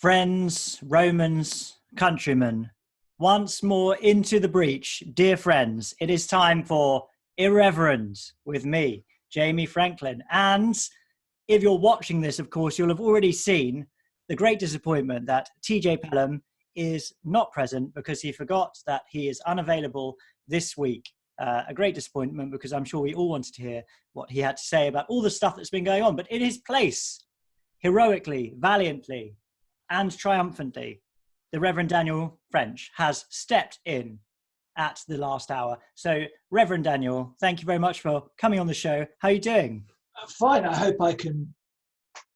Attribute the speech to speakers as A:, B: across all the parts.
A: Friends, Romans, countrymen, once more into the breach, dear friends, it is time for Irreverend with me, Jamie Franklin. And if you're watching this, of course, you'll have already seen the great disappointment that TJ Pelham is not present because he forgot that he is unavailable this week. A great disappointment because I'm sure we all wanted to hear what he had to say about all the stuff that's been going on. But in his place, heroically, valiantly, and triumphantly, the Reverend Daniel French has stepped in at the last hour. So, Reverend Daniel, thank you very much for coming on the show. How are you doing?
B: Fine. I hope I can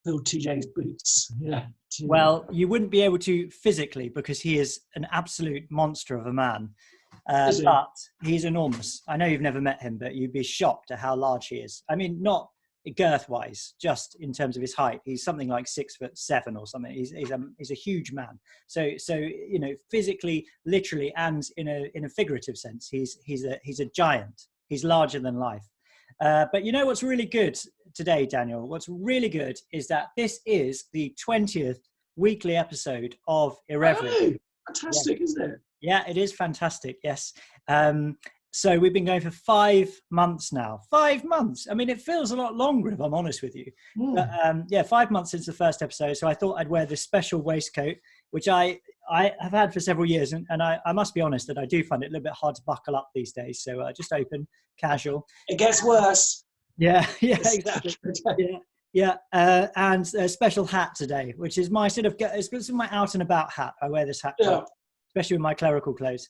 B: fill TJ's boots. Yeah.
A: Well, you wouldn't be able to physically because he is an absolute monster of a man. But he's enormous. I know you've never met him, but you'd be shocked at how large he is. I mean, not girth-wise, just in terms of his height. He's something like 6'7" or something. He's a huge man. So you know, physically, literally, and in a figurative sense, he's a giant. He's larger than life. But you know what's really good today, Daniel? What's really good is that this is the 20th weekly episode of Irreverend.
B: Oh, fantastic, isn't it?
A: Yeah, it is fantastic. Yes. So we've been going for 5 months now. 5 months. I mean, it feels a lot longer, if I'm honest with you. But, 5 months since the first episode. So I thought I'd wear this special waistcoat, which I have had for several years. And I must be honest that I do find it a little bit hard to buckle up these days. So just open, casual.
B: It gets worse.
A: Yeah, exactly. Yeah. And a special hat today, which is my it's my out and about hat. I wear this hat.
B: Yeah.
A: Especially with my clerical clothes.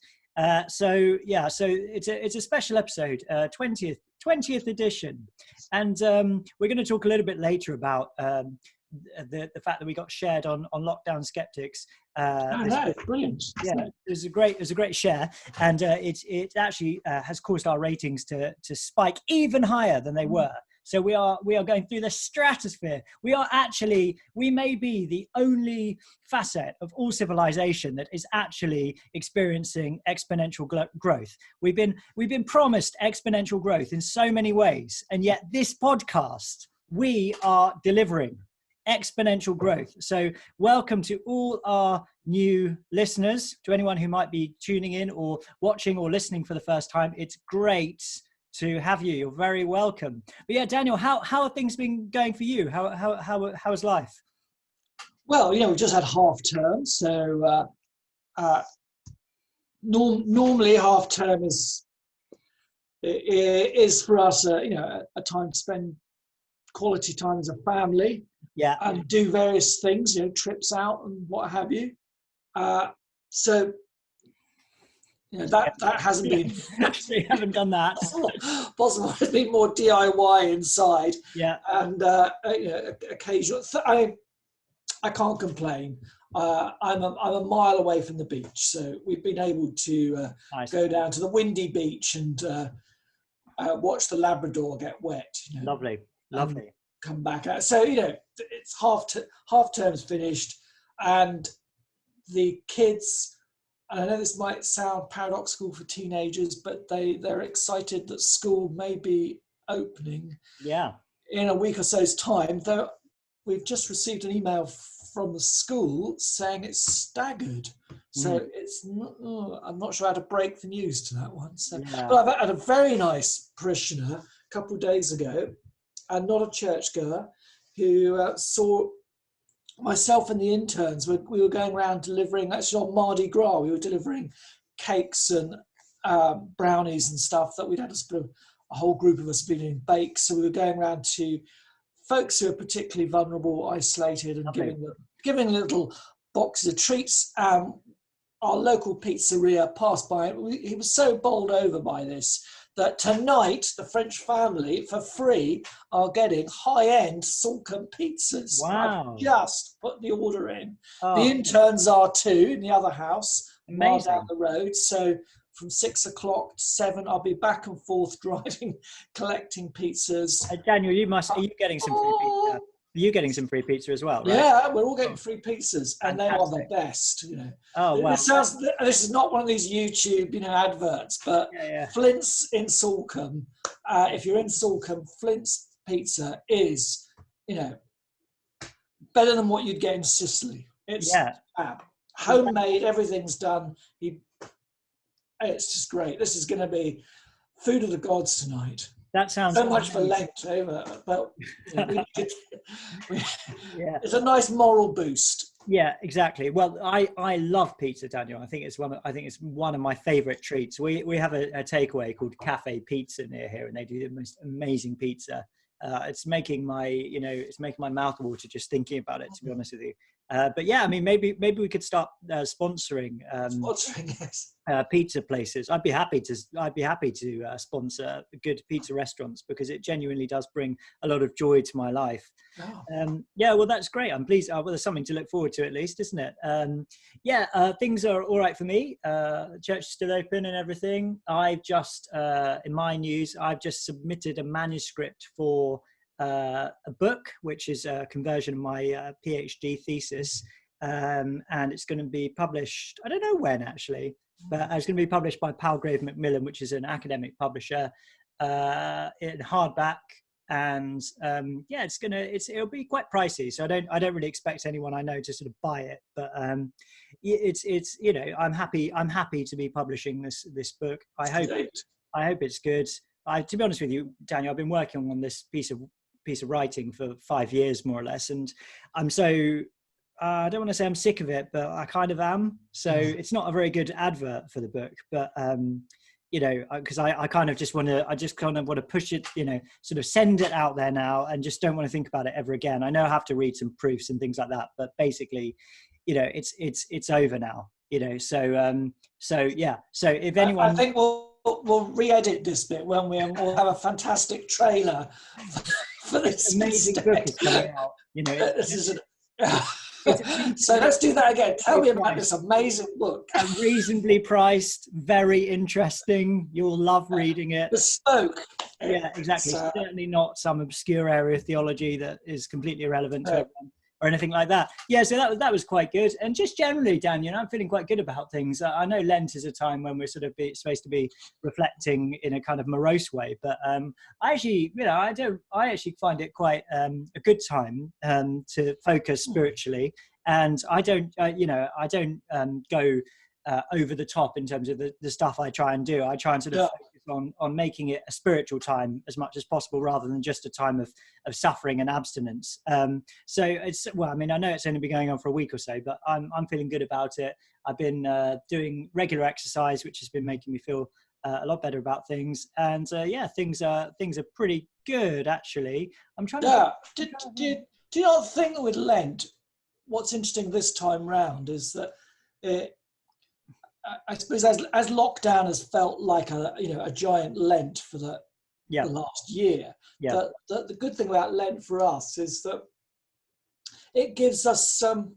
A: So it's a special episode, 20th edition. And we're going to talk a little bit later about the fact that we got shared on Lockdown Skeptics.
B: Brilliant.
A: Yeah, it was a great share. And it actually has caused our ratings to spike even higher than they were. So we are going through the stratosphere. We may be the only facet of all civilization that is actually experiencing exponential growth. We've been promised exponential growth in so many ways, and yet this podcast, we are delivering exponential growth. So welcome to all our new listeners, to anyone who might be tuning in or watching or listening for the first time. It's great to have you. You're very welcome. But yeah, Daniel, how have things been going for you? How's life?
B: Well, we just had half term, so normally half term is for us, a time to spend quality time as a family.
A: Yeah.
B: And do various things, trips out and what have you. So. That hasn't been.
A: Actually, haven't done that.
B: Possible. It's been more DIY inside.
A: Yeah.
B: And occasional. I can't complain. I'm a mile away from the beach, so we've been able to go down to the windy beach and watch the Labrador get wet.
A: Lovely.
B: Come back out. So it's half term's finished, and the kids. And I know this might sound paradoxical for teenagers, but they're excited that school may be opening in a week or so's time. Though we've just received an email from the school saying it's staggered. So it's not, I'm not sure how to break the news to that one. So, But I've had a very nice parishioner a couple of days ago, and not a churchgoer, who saw myself and the interns, we were going around delivering, actually on Mardi Gras, we were delivering cakes and brownies and stuff that we'd had a whole group of us been in bake. So we were going around to folks who are particularly vulnerable, isolated, and giving little boxes of treats. Our local pizzeria passed by. He was so bowled over by this that tonight the French family, for free, are getting high-end Salcombe pizzas.
A: Wow.
B: I've just put the order in.
A: Oh.
B: The interns are too, in the other house,
A: Amazing.
B: down the road. So from 6 o'clock to 7, I'll be back and forth driving, collecting pizzas.
A: Daniel, are you getting some free pizza? Are you getting some free pizza as well, right?
B: Yeah, we're all getting free pizzas, and they are the best.
A: Oh wow!
B: This is not one of these YouTube, adverts, but Flint's in Salcombe. If you're in Salcombe, Flint's pizza is, better than what you'd get in Sicily. It's
A: Yeah.
B: fab. Homemade, everything's done. It's just great. This is going to be food of the gods tonight.
A: That sounds
B: So much for Lent, but
A: yeah.
B: It's a nice moral boost.
A: Yeah, exactly. Well, I love pizza, Daniel. I think it's one of my favorite treats. We have a takeaway called Cafe Pizza near here, and they do the most amazing pizza. It's making my mouth water just thinking about it, to be honest with you. But yeah, I mean, maybe we could start sponsoring
B: Yes.
A: pizza places. I'd be happy to sponsor good pizza restaurants, because it genuinely does bring a lot of joy to my life.
B: Oh.
A: Yeah, well, that's great. I'm pleased. Well, there's something to look forward to, at least, isn't it? Things are all right for me. Church is still open and everything. I've just, in my news, I've just submitted a manuscript for a book, which is a conversion of my PhD thesis, and it's going to be published, I don't know when actually, but it's going to be published by Palgrave Macmillan, which is an academic publisher, in hardback. And it'll be quite pricey, so I don't really expect anyone I know to sort of buy it, but it's I'm happy to be publishing this book. I hope it's good. To be honest with you, Daniel, I've been working on this piece of writing for 5 years, more or less, and I'm so I don't want to say I'm sick of it, but I kind of am. So it's not a very good advert for the book, but because I kind of just want to push it, sort of send it out there now, and just don't want to think about it ever again. I know I have to read some proofs and things like that, but basically, it's over now. So if anyone,
B: I think we'll re-edit this bit when we'll have a fantastic trailer for this
A: amazing book is coming out.
B: So let's do that again. Tell me about this amazing book.
A: Reasonably priced, very interesting. You'll love reading it.
B: Bespoke.
A: Yeah, exactly. Certainly not some obscure area of theology that is completely irrelevant to everyone or anything like that. Yeah, so that was quite good. And just generally, Dan, I'm feeling quite good about things. I know Lent is a time when we're sort of supposed to be reflecting in a kind of morose way, but I actually find it quite a good time to focus spiritually. And I don't go over the top in terms of the stuff I try and do. I try and sort of focus on making it a spiritual time as much as possible, rather than just a time of suffering and abstinence. So I know it's only been going on for a week or so, but I'm feeling good about it. I've been doing regular exercise, which has been making me feel a lot better about things. And things are pretty good, actually. I'm trying to.
B: Do you not think with Lent, what's interesting this time round is that I suppose as lockdown has felt like a giant Lent for the last year, the good thing about Lent for us is that it gives us some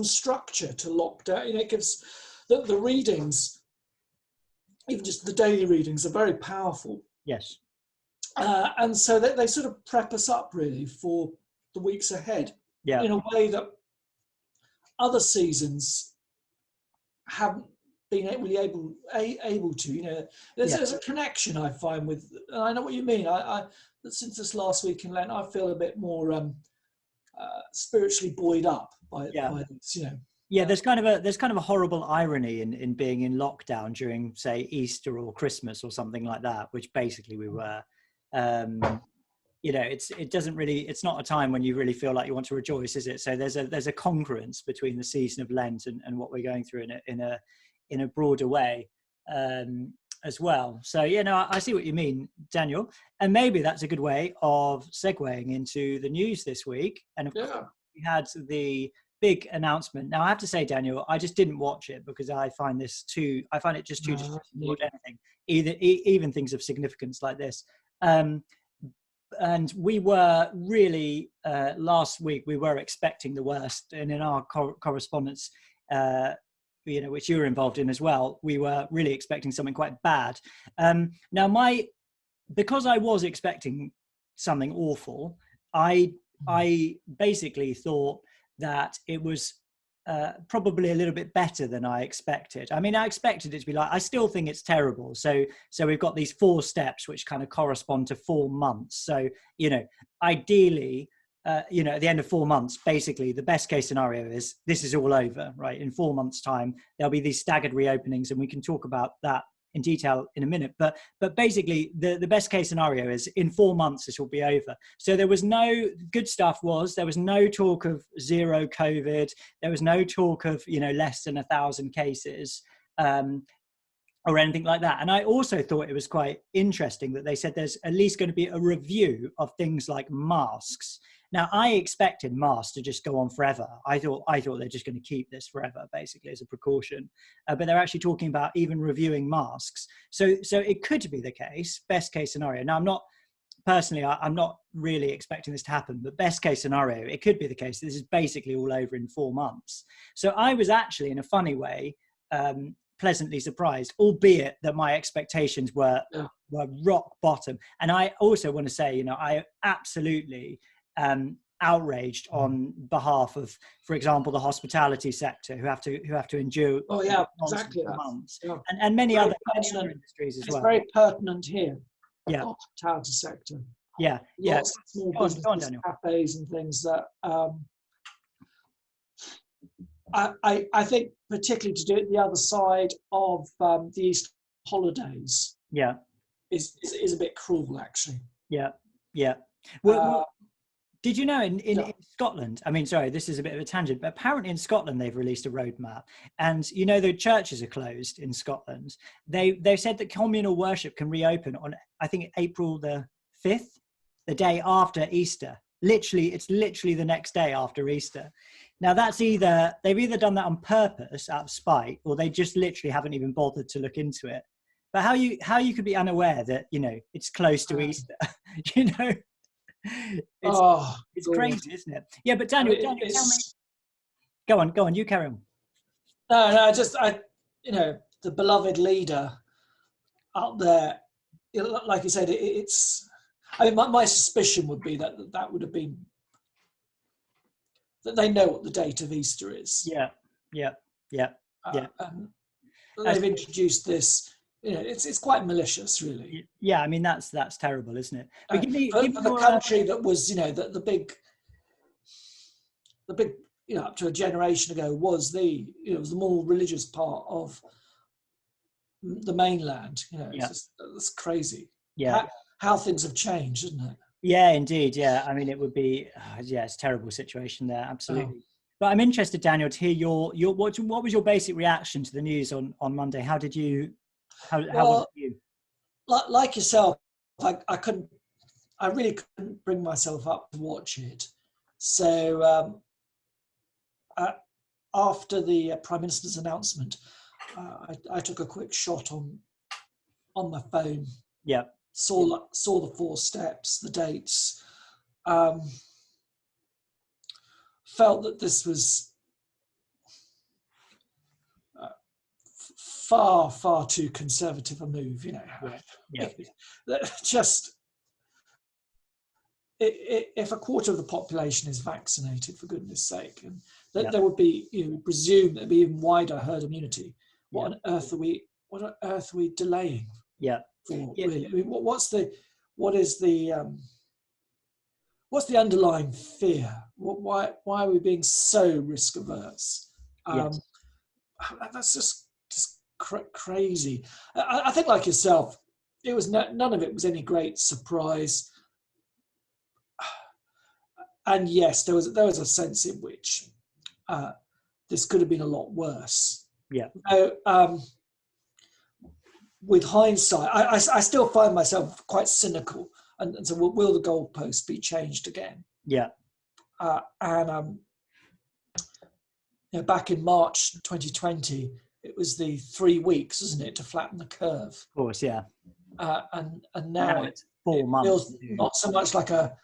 B: structure to lockdown. It gives the readings, even just the daily readings, are very powerful.
A: Yes.
B: And so they sort of prep us up really for the weeks ahead in a way that other seasons haven't been really able to. There's a connection I find with, and I know what you mean. I since this last week in Lent, I feel a bit more spiritually buoyed up by this.
A: Yeah, there's kind of a horrible irony in being in lockdown during, say, Easter or Christmas or something like that, which basically we were. It's not a time when you really feel like you want to rejoice, is it? So there's a congruence between the season of Lent and what we're going through in a broader way as well. So I see what you mean, Daniel, and maybe that's a good way of segueing into the news this week. And of course, we had the big announcement. Now I have to say, Daniel, I just didn't watch it because I find it just too distressing to watch anything, even things of significance like this. And we were really, last week, we were expecting the worst. And in our correspondence, which you were involved in as well, we were really expecting something quite bad. Now, because I was expecting something awful, I basically thought that it was probably a little bit better than I expected. I mean, I expected it to be like, I still think it's terrible. So we've got these 4 steps which kind of correspond to 4 months. So, ideally, you know, at the end of 4 months, basically the best case scenario is this is all over, right? In 4 months' time, there'll be these staggered reopenings, and we can talk about that in detail in a minute. But basically, the best case scenario is in 4 months this will be over. So there was no good stuff. There was no talk of zero COVID. There was no talk of, you know, less than 1,000 cases. Or anything like that. And I also thought it was quite interesting that they said there's at least going to be a review of things like masks. Now, I expected masks to just go on forever. I thought they're just going to keep this forever, basically, as a precaution. But they're actually talking about even reviewing masks. So it could be the case, best case scenario. Now, I'm not really expecting this to happen, but best case scenario, it could be the case. This is basically all over in 4 months. So I was actually, in a funny way, pleasantly surprised, albeit that my expectations were rock bottom. And I also want to say, you know, I absolutely outraged on behalf of, for example, the hospitality sector who have to endure months, and many other industries as well.
B: It's very pertinent here.
A: Yeah,
B: the hospitality sector.
A: Yeah,
B: Lots of small businesses, cafes, and things that. I think particularly to do it the other side of the Easter holidays, is a bit cruel, actually.
A: Well, did you know in Scotland? I mean, sorry, this is a bit of a tangent, but apparently in Scotland they've released a roadmap, and you know the churches are closed in Scotland. They've said that communal worship can reopen on, I think, April the 5th, the day after Easter. It's literally the next day after Easter. Now they've either done that on purpose out of spite, or they just literally haven't even bothered to look into it. But how you could be unaware that, you know, it's close to Easter, you know, it's crazy, isn't it? Yeah, but Daniel, tell me. Go on, you carry on.
B: No, you know, the beloved leader out there, like you said, it's. I mean, my suspicion would be that would have been that they know what the date of Easter is.
A: Yeah.
B: They've introduced this. You know, it's quite malicious, really.
A: Yeah, I mean that's terrible, isn't it? But
B: for the country that was, you know, the big, you know, up to a generation ago was the more religious part of the mainland. You know, it's crazy.
A: Yeah.
B: How things have changed, isn't it?
A: Yeah, indeed. Yeah, I mean, it would be, it's a terrible situation there, absolutely. But I'm interested, Daniel, to hear what was your basic reaction to the news on Monday? How was it for you?
B: Like yourself, I really couldn't bring myself up to watch it. So after the Prime Minister's announcement, I took a quick shot on my phone.
A: Yeah.
B: Saw the 4 steps, the dates. Felt that this was far too conservative a move. You know, just if a quarter of the population is vaccinated, for goodness sake, and there would be, you know, presume there'd be even wider herd immunity. What on earth are we delaying? Really? I mean, what's the underlying fear? Why are we being so risk averse? That's just crazy. I think, like yourself, it was none of it was any great surprise. And yes, there was a sense in which this could have been a lot worse. With hindsight, I still find myself quite cynical, and so will the goalpost be changed again? And you know, back in March 2020, it was the 3 weeks, isn't it, to flatten the curve?
A: Of course, yeah.
B: And now
A: it's 4 months.
B: Feels not so much like a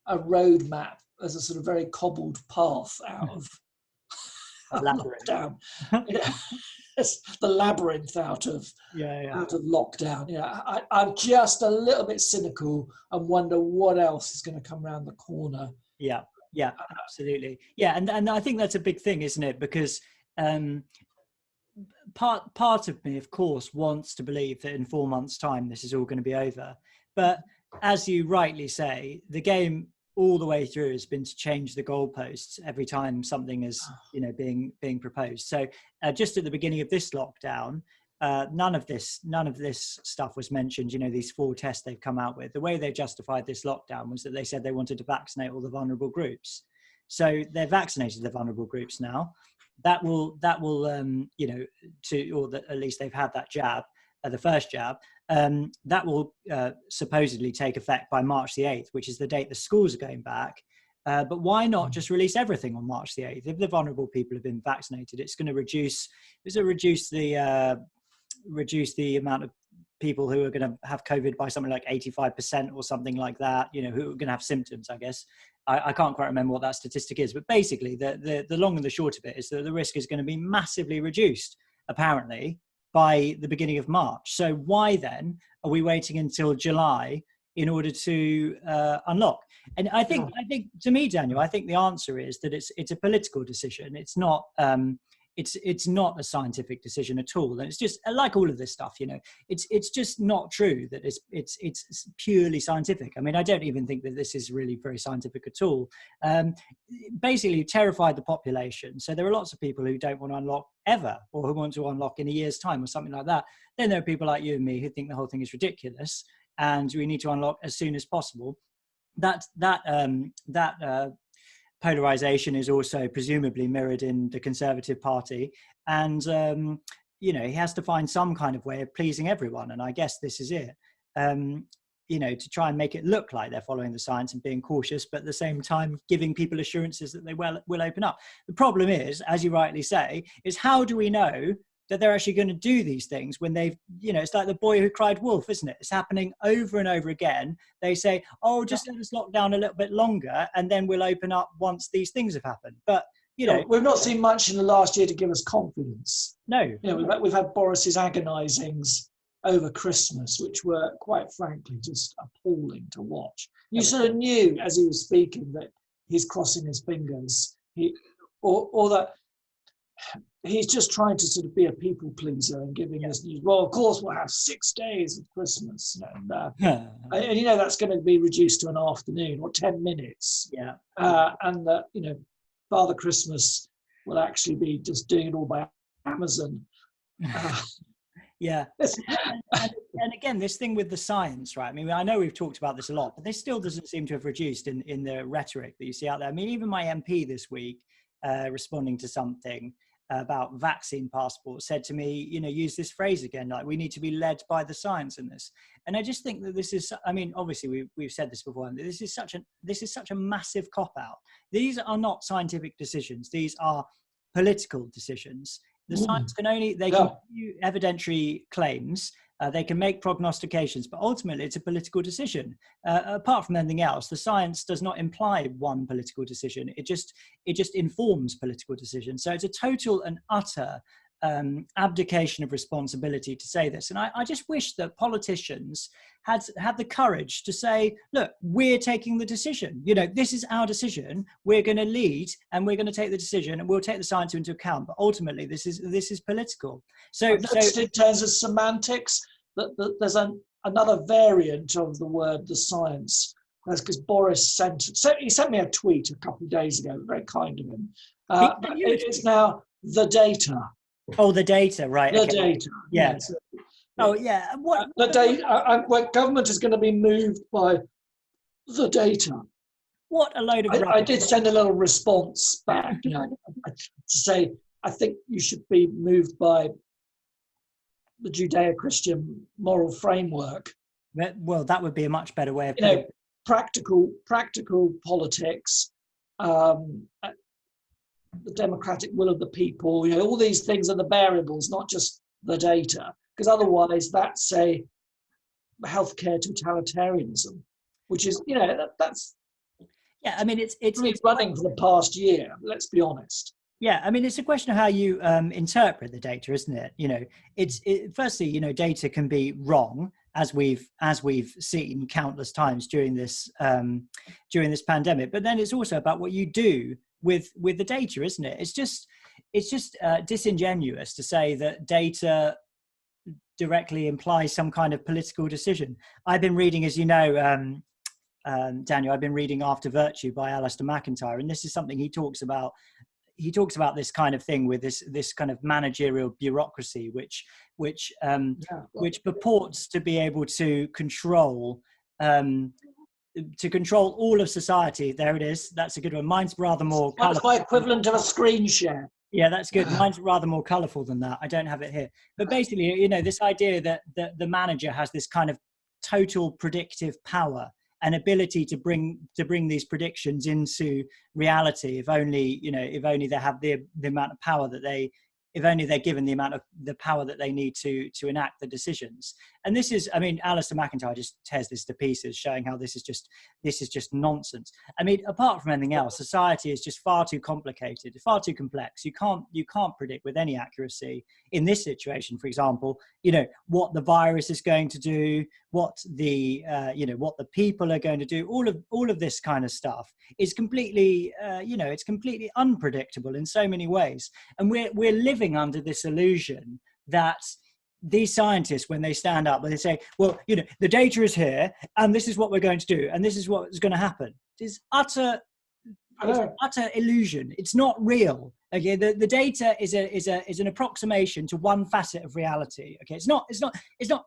B: roadmap as a sort of very cobbled path out of lockdown. The labyrinth out of lockdown. You know, I'm just a little bit cynical and wonder what else is going to come around the corner.
A: Yeah, absolutely. Yeah, and I think that's a big thing, isn't it? Because part of me, of course, wants to believe that in 4 months' time this is all going to be over. But as you rightly say, the game all the way through has been to change the goalposts every time something is, being proposed. So just at the beginning of this lockdown, none of this stuff was mentioned. These 4 tests they've come out with. The way they justified this lockdown was that they said they wanted to vaccinate all the vulnerable groups. So they're vaccinated the vulnerable groups now. That will at least they've had that jab, the first jab. That will supposedly take effect by March the 8th, which is the date the schools are going back. But why not just release everything on March the 8th? If the vulnerable people have been vaccinated, it's going to reduce the amount of people who are going to have COVID by something like 85% or something like that, who are going to have symptoms, I guess. I can't quite remember what that statistic is, but basically the long and the short of it is that the risk is going to be massively reduced, apparently, by the beginning of March. So why then are we waiting until July in order to unlock? And I think to me, Daniel, I think the answer is that it's a political decision. It's not it's not a scientific decision at all. And it's just like all of this stuff, it's just not true that it's purely scientific. I mean, I don't even think that this is really very scientific at all. Basically terrified the population. So there are lots of people who don't want to unlock ever, or who want to unlock in a year's time or something like that. Then there are people like you and me who think the whole thing is ridiculous and we need to unlock as soon as possible. That polarization is also presumably mirrored in the Conservative Party, and he has to find some kind of way of pleasing everyone, and I guess this is it. To try and make it look like they're following the science and being cautious, but at the same time giving people assurances that they will open up. The problem is, as you rightly say, is how do we know that they're actually going to do these things when they've, it's like the boy who cried wolf, isn't it? It's happening over and over again. They say, oh, just let us lock down a little bit longer and then we'll open up once these things have happened. But,
B: we've not seen much in the last year to give us confidence.
A: No.
B: We've had Boris's agonisings over Christmas, which were, quite frankly, just appalling to watch. You sort of knew as he was speaking that he's crossing his fingers, or that he's just trying to sort of be a people pleaser and giving this news. Well, of course, we'll have 6 days of Christmas, and that's going to be reduced to an afternoon or 10 minutes.
A: Yeah,
B: and that Father Christmas will actually be just doing it all by Amazon.
A: Yeah. And again, this thing with the science, right? I mean, I know we've talked about this a lot, but this still doesn't seem to have reduced in the rhetoric that you see out there. I mean, even my MP this week, responding to something about vaccine passports, said to me, use this phrase again, like we need to be led by the science in this. And I just think that this is, I mean, obviously we've said this before, and this is such a massive cop-out. These are not scientific decisions. These are political decisions. The science can only, they can do evidentiary claims, they can make prognostications, but ultimately it's a political decision. Apart from anything else, the science does not imply one political decision. It just informs political decisions. So it's a total and utter abdication of responsibility to say this. And I just wish that politicians had the courage to say, look, we're taking the decision. This is our decision. We're going to lead and we're going to take the decision and we'll take the science into account. But ultimately, this is political. So
B: in terms of semantics, that there's another variant of the word the science. That's because Boris sent me a tweet a couple of days ago, very kind of him. It's now the data.
A: Oh, the data, right.
B: The data.
A: Yeah. Oh, yeah. What
B: the data? Government is going to be moved by the data.
A: What a load of
B: I did send a little response back, to say I think you should be moved by the Judeo-Christian moral framework.
A: Well, that would be a much better way of
B: practical politics. The democratic will of the people, all these things are the variables, not just the data, because otherwise that's a healthcare totalitarianism, which is, that's.
A: Yeah, I mean, it's
B: running for the past year. Let's be honest.
A: Yeah, I mean, it's a question of how you interpret the data, isn't it? Firstly, data can be wrong, as we've seen countless times during this pandemic. But then it's also about what you do with the data, isn't it? It's just disingenuous to say that data directly implies some kind of political decision. I've been reading, as you know, Daniel, I've been reading After Virtue by Alistair McIntyre, and this is something he talks about. He talks about this kind of thing with this kind of managerial bureaucracy, which purports to be able to control all of society. There it is. That's a good one. Mine's rather more.
B: That's my equivalent of a screen share.
A: Yeah, that's good. Mine's rather more colourful than that. I don't have it here. But basically, you know, this idea that the manager has this kind of total predictive power and ability to bring these predictions into reality, if only they have the amount of power that if only they're given the amount of the power that they need to enact the decisions. And this is, I mean, Alistair McIntyre just tears this to pieces, showing how this is just nonsense. I mean, apart from anything else, society is just far too complicated, far too complex. You can't predict with any accuracy in this situation, for example, you know, what the virus is going to do, what the people are going to do. All of this kind of stuff is completely it's completely unpredictable in so many ways. And we're living under this illusion that these scientists, when they stand up and they say, well, you know, the data is here and this is what we're going to do and this is what is going to happen, it's utter illusion. It's not real. Okay, the data is an approximation to one facet of reality. Okay, it's not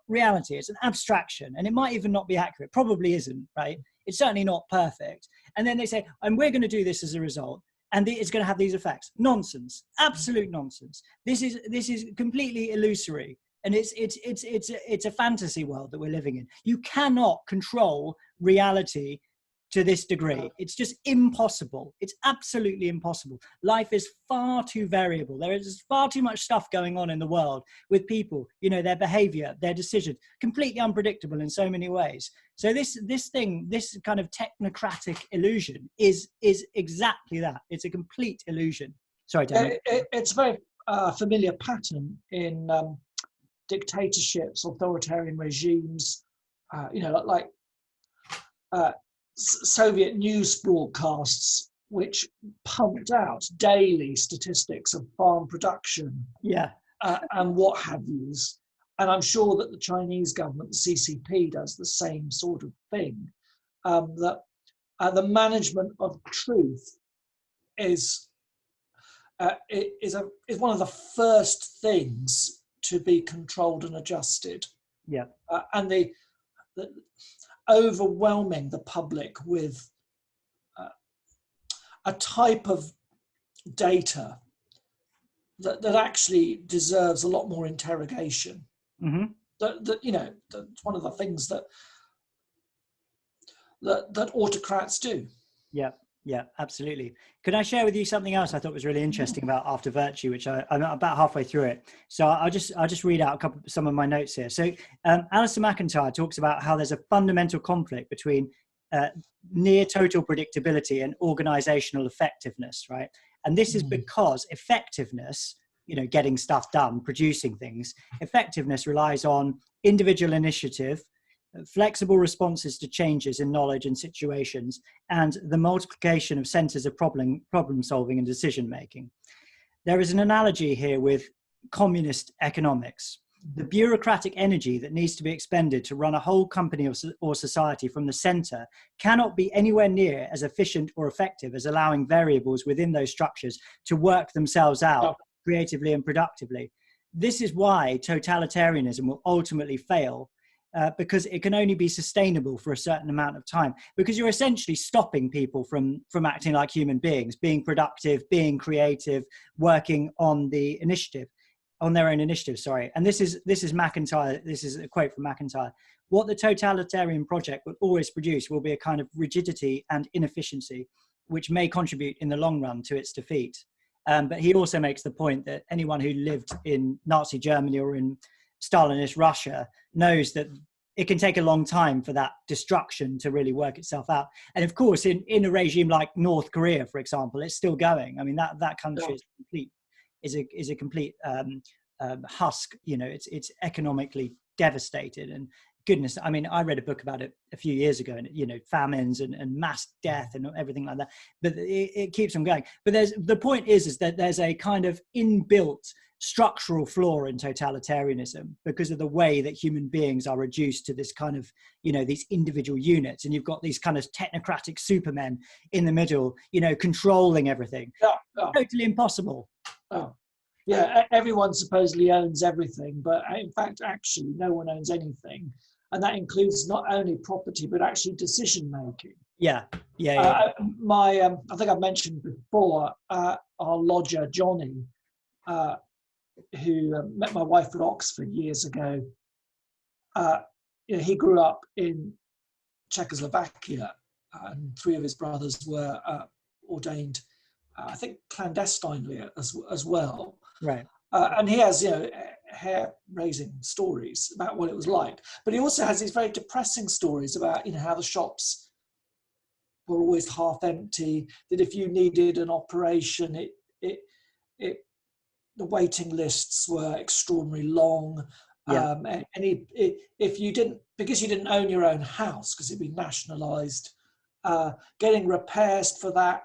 A: reality. It's an abstraction, and it might even not be accurate. Probably isn't, right? It's certainly not perfect. And then they say, and we're going to do this as a result, and it's going to have these effects. Nonsense, absolute nonsense. This is completely illusory, and it's a fantasy world that we're living in. You cannot control reality to this degree. It's just impossible. It's absolutely impossible. Life is far too variable. There is far too much stuff going on in the world with people, you know, their behavior, their decisions, completely unpredictable in so many ways. So this kind of technocratic illusion is exactly that. It's a complete illusion. Sorry, Daniel.
B: It's a very familiar pattern in dictatorships, authoritarian regimes, like Soviet news broadcasts, which pumped out daily statistics of farm production, and what have yous. And I'm sure that the Chinese government, the CCP, does the same sort of thing. That the management of truth is one of the first things to be controlled and adjusted.
A: Yeah,
B: and the overwhelming the public with a type of data that actually deserves a lot more interrogation.
A: Mm-hmm.
B: That's one of the things that autocrats do.
A: Yeah, absolutely. Could I share with you something else I thought was really interesting about After Virtue, which I'm about halfway through it. So I'll just read out some of my notes here. So Alistair McIntyre talks about how there's a fundamental conflict between near total predictability and organizational effectiveness, right? And this is because effectiveness, you know, getting stuff done, producing things, effectiveness relies on individual initiative, flexible responses to changes in knowledge and situations, and the multiplication of centers of problem solving and decision making. There is an analogy here with communist economics. The bureaucratic energy that needs to be expended to run a whole company or society from the center cannot be anywhere near as efficient or effective as allowing variables within those structures to work themselves out creatively and productively. This is why totalitarianism will ultimately fail, because it can only be sustainable for a certain amount of time, because you're essentially stopping people from acting like human beings, being productive, being creative, working on their own initiative. And this is McIntyre. This is a quote from McIntyre. What the totalitarian project will always produce will be a kind of rigidity and inefficiency, which may contribute in the long run to its defeat. But he also makes the point that anyone who lived in Nazi Germany or in Stalinist Russia knows that it can take a long time for that destruction to really work itself out. And of course, in a regime like North Korea, for example, it's still going. I mean, that country is a complete husk. You know, it's economically devastated, and goodness, I mean, I read a book about it a few years ago, and famines and mass death and everything like that, but it keeps on going. But the point is that there's a kind of inbuilt structural flaw in totalitarianism because of the way that human beings are reduced to this kind of, these individual units, and you've got these kind of technocratic supermen in the middle, controlling everything. Totally impossible.
B: Yeah, everyone supposedly owns everything, but in fact, actually, no one owns anything. And that includes not only property, but actually decision making.
A: Yeah.
B: I think I've mentioned before, our lodger, Johnny, who met my wife at Oxford years ago, he grew up in Czechoslovakia, and 3 of his brothers were ordained, I think, clandestinely as well.
A: Right.
B: And he has, hair-raising stories about what it was like. But he also has these very depressing stories about, how the shops were always half empty, that if you needed an operation, the waiting lists were extraordinarily long.
A: Yeah.
B: If you didn't, because you didn't own your own house, because it'd been nationalised, getting repairs for that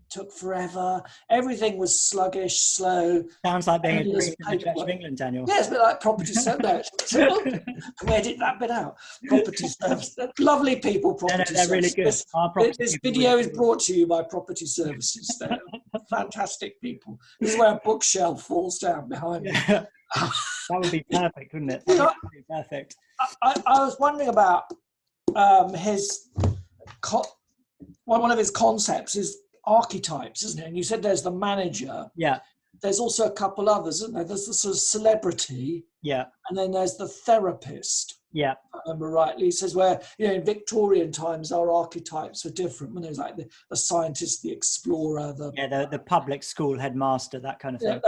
B: took forever. Everything was sluggish, slow.
A: Sounds like being a priest in the Church of England, Daniel.
B: Yeah, it's a bit like property service. Can we edit that bit out? Property service. Lovely people, property
A: they're really good.
B: This video is brought to you by Property Services. They're fantastic people. This is where a bookshelf falls down behind me.
A: That would be perfect, wouldn't it? That would be perfect.
B: I was wondering about one of his concepts is archetypes, isn't it? And you said there's the manager.
A: Yeah.
B: There's also a couple others, isn't there? There's the sort of celebrity.
A: Yeah.
B: And then there's the therapist.
A: Yeah.
B: If I remember rightly. He says where, in Victorian times, our archetypes were different. When there's like the scientist, the explorer,
A: the public school headmaster, that kind of thing.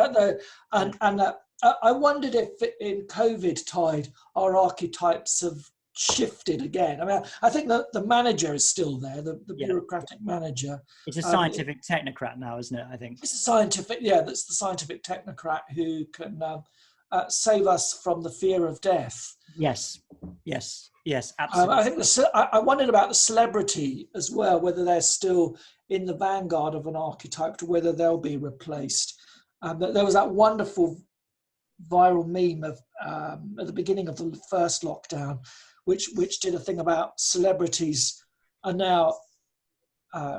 B: I wondered if in COVID tide, our archetypes have shifted again. I mean, I think the manager is still there, the bureaucratic manager.
A: It's a scientific technocrat now, isn't it? I think
B: it's a scientific, that's the scientific technocrat who can save us from the fear of death.
A: Yes, absolutely.
B: I think I wondered about the celebrity as well, whether they're still in the vanguard of an archetype, to whether they'll be replaced. There was that wonderful viral meme of at the beginning of the first lockdown, which did a thing about celebrities are now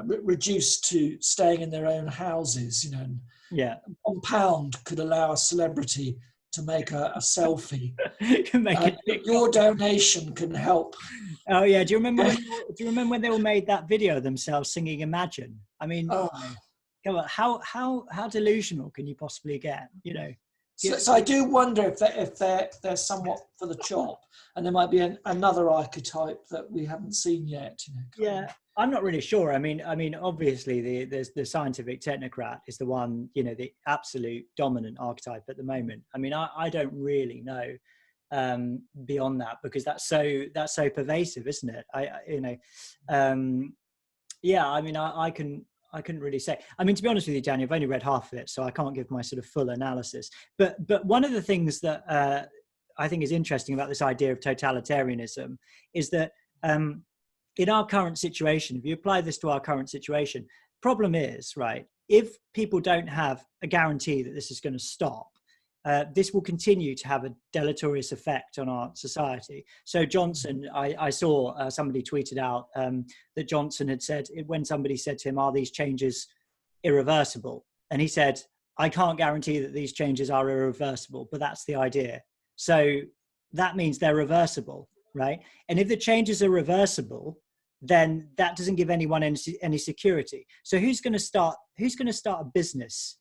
B: reduced to staying in their own houses. And £1 could allow a celebrity to make a selfie. Your donation can help.
A: Oh yeah, do you remember when they all made that video of themselves singing Imagine? I mean, come on, how delusional can you possibly get?
B: So I do wonder if they're somewhat for the chop, and there might be another archetype that we haven't seen yet.
A: Yeah, I'm not really sure. I mean, obviously the scientific technocrat is the one, the absolute dominant archetype at the moment. I mean, I don't really know beyond that, because that's so pervasive, isn't it? I couldn't really say. I mean, to be honest with you, Daniel, I've only read half of it, so I can't give my sort of full analysis. But one of the things that I think is interesting about this idea of totalitarianism is that in our current situation, if you apply this to our current situation, problem is, right, if people don't have a guarantee that this is going to stop, this will continue to have a deleterious effect on our society. So Johnson, I saw somebody tweeted out that Johnson had said, when somebody said to him, are these changes irreversible? And he said, I can't guarantee that these changes are irreversible, but that's the idea. So that means they're reversible, right? And if the changes are reversible, then that doesn't give anyone any security. So who's going to start a business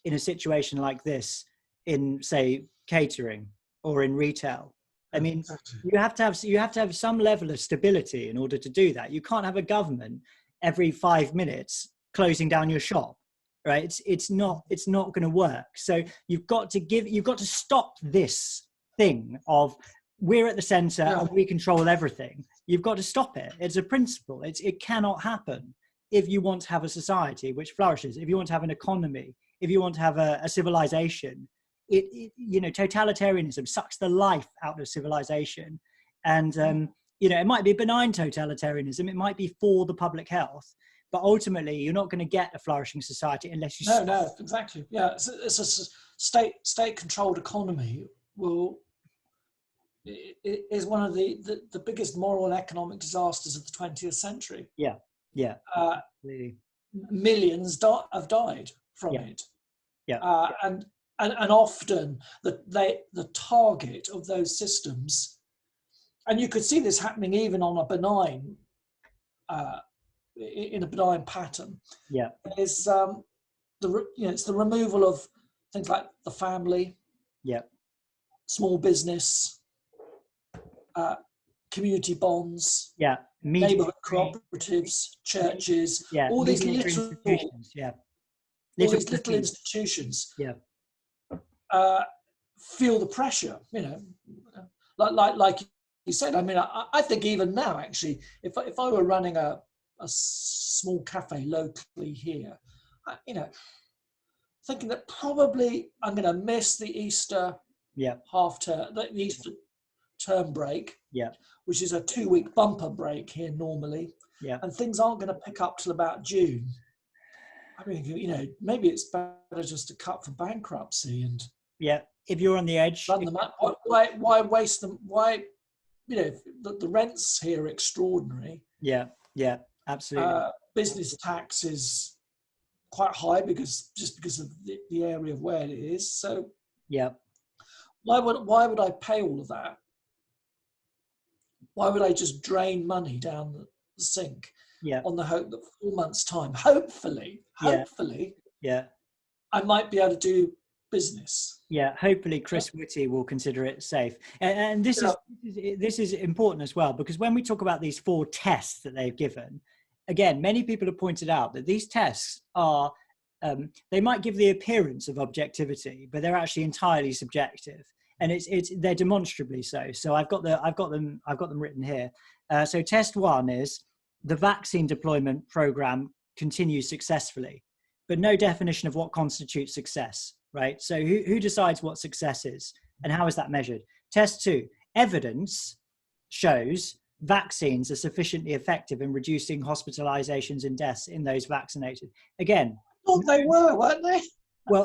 A: in a situation like this, in, say, catering or in retail? I mean, you have to have some level of stability in order to do that. You can't have a government every 5 minutes closing down your shop, right? It's not going to work. So you've got to stop this thing of we're at the center and we control everything. You've got to stop it. It's a principle. It cannot happen if you want to have a society which flourishes, if you want to have an economy, if you want to have a civilization. Totalitarianism sucks the life out of civilization, And, it might be benign totalitarianism. It might be for the public health. But ultimately, you're not going to get a flourishing society unless you...
B: No, exactly. Yeah, it's a state-controlled economy is one of the biggest moral and economic disasters of the 20th century.
A: Yeah.
B: Millions have died from it.
A: Yeah.
B: And often the target of those systems, and you could see this happening even on a benign, in a benign pattern.
A: Yeah.
B: Is it's the removal of things like the family.
A: Yeah.
B: Small business. Community bonds,
A: neighborhood
B: cooperatives, churches,
A: all
B: these little institutions, feel the pressure. Like you said. I mean, I think even now, actually, if I were running a small cafe locally here, thinking that probably I'm going to miss the Easter half term, the Easter term break, which is a 2-week bumper break here normally, and things aren't going to pick up till about June. I mean, maybe it's better just to cut for bankruptcy and
A: if you're on the edge,
B: run them up. Why waste them? Why, the rents here are extraordinary.
A: Absolutely.
B: Business tax is quite high because of the area of where it is. So why would I pay all of that? Why would I just drain money down the sink on the hope that 4 months' time, hopefully, I might be able to do business?
A: Hopefully Chris Whitty will consider it safe. And this is important as well, because when we talk about these 4 tests that they've given, again, many people have pointed out that these tests are, they might give the appearance of objectivity, but they're actually entirely subjective. And they're demonstrably so. So I've got them written here. So test 1 is the vaccine deployment program continues successfully, but no definition of what constitutes success, right? So who decides what success is and how is that measured? Test 2, evidence shows vaccines are sufficiently effective in reducing hospitalizations and deaths in those vaccinated. Again,
B: they were, weren't they?
A: Well,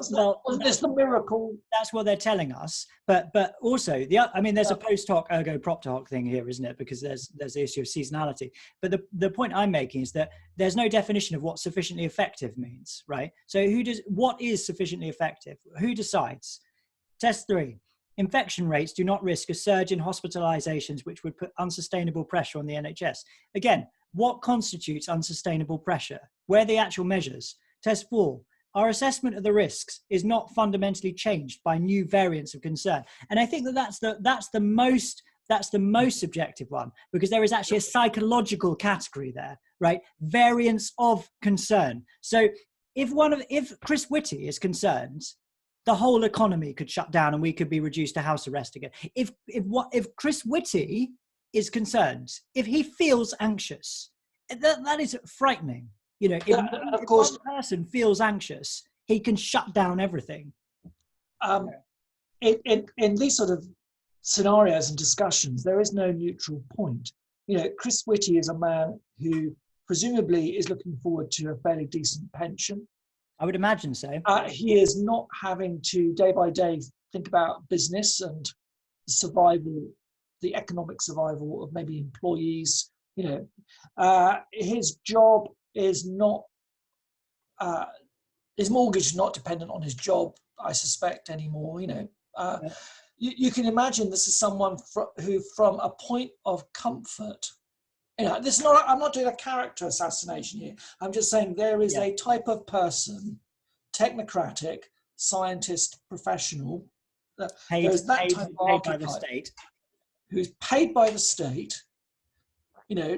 B: it's the miracle.
A: That's what they're telling us. But also, there's a post hoc ergo propter hoc thing here, isn't it? Because there's the issue of seasonality. But the point I'm making is that there's no definition of what sufficiently effective means, right? So what is sufficiently effective? Who decides? Test 3. Infection rates do not risk a surge in hospitalizations, which would put unsustainable pressure on the NHS. Again, what constitutes unsustainable pressure? Where are the actual measures? Test 4. Our assessment of the risks is not fundamentally changed by new variants of concern. And I think that's the most subjective one, because there is actually a psychological category there, right? Variants of concern. So if Chris Whitty is concerned, the whole economy could shut down and we could be reduced to house arrest again. If Chris Whitty is concerned, if he feels anxious, that is frightening. If one person feels anxious, he can shut down everything.
B: In these sort of scenarios and discussions, there is no neutral point. Chris Whitty is a man who presumably is looking forward to a fairly decent pension.
A: I would imagine so.
B: He is not having to day by day think about business and survival, the economic survival of maybe employees. His job is not, his mortgage is not dependent on his job, I suspect, anymore. You can imagine this is someone who, from a point of comfort, this is not, I'm not doing a character assassination here. I'm just saying there is a type of person, technocratic, scientist, professional, there's that type of archetype,
A: by the state,
B: who's paid by the state,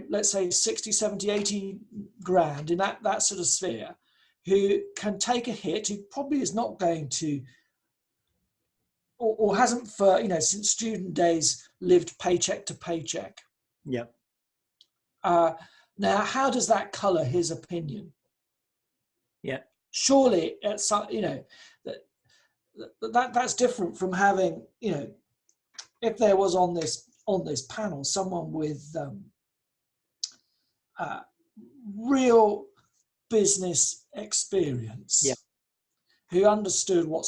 B: let's say 60, 70, 80 grand in that sort of sphere, who can take a hit, who probably is not going to, or hasn't for, since student days lived paycheck to paycheck.
A: Yep.
B: Now, how does that colour his opinion?
A: Yeah.
B: Surely, that's different from having, if there was on on this panel someone with real business experience,
A: yeah,
B: who understood what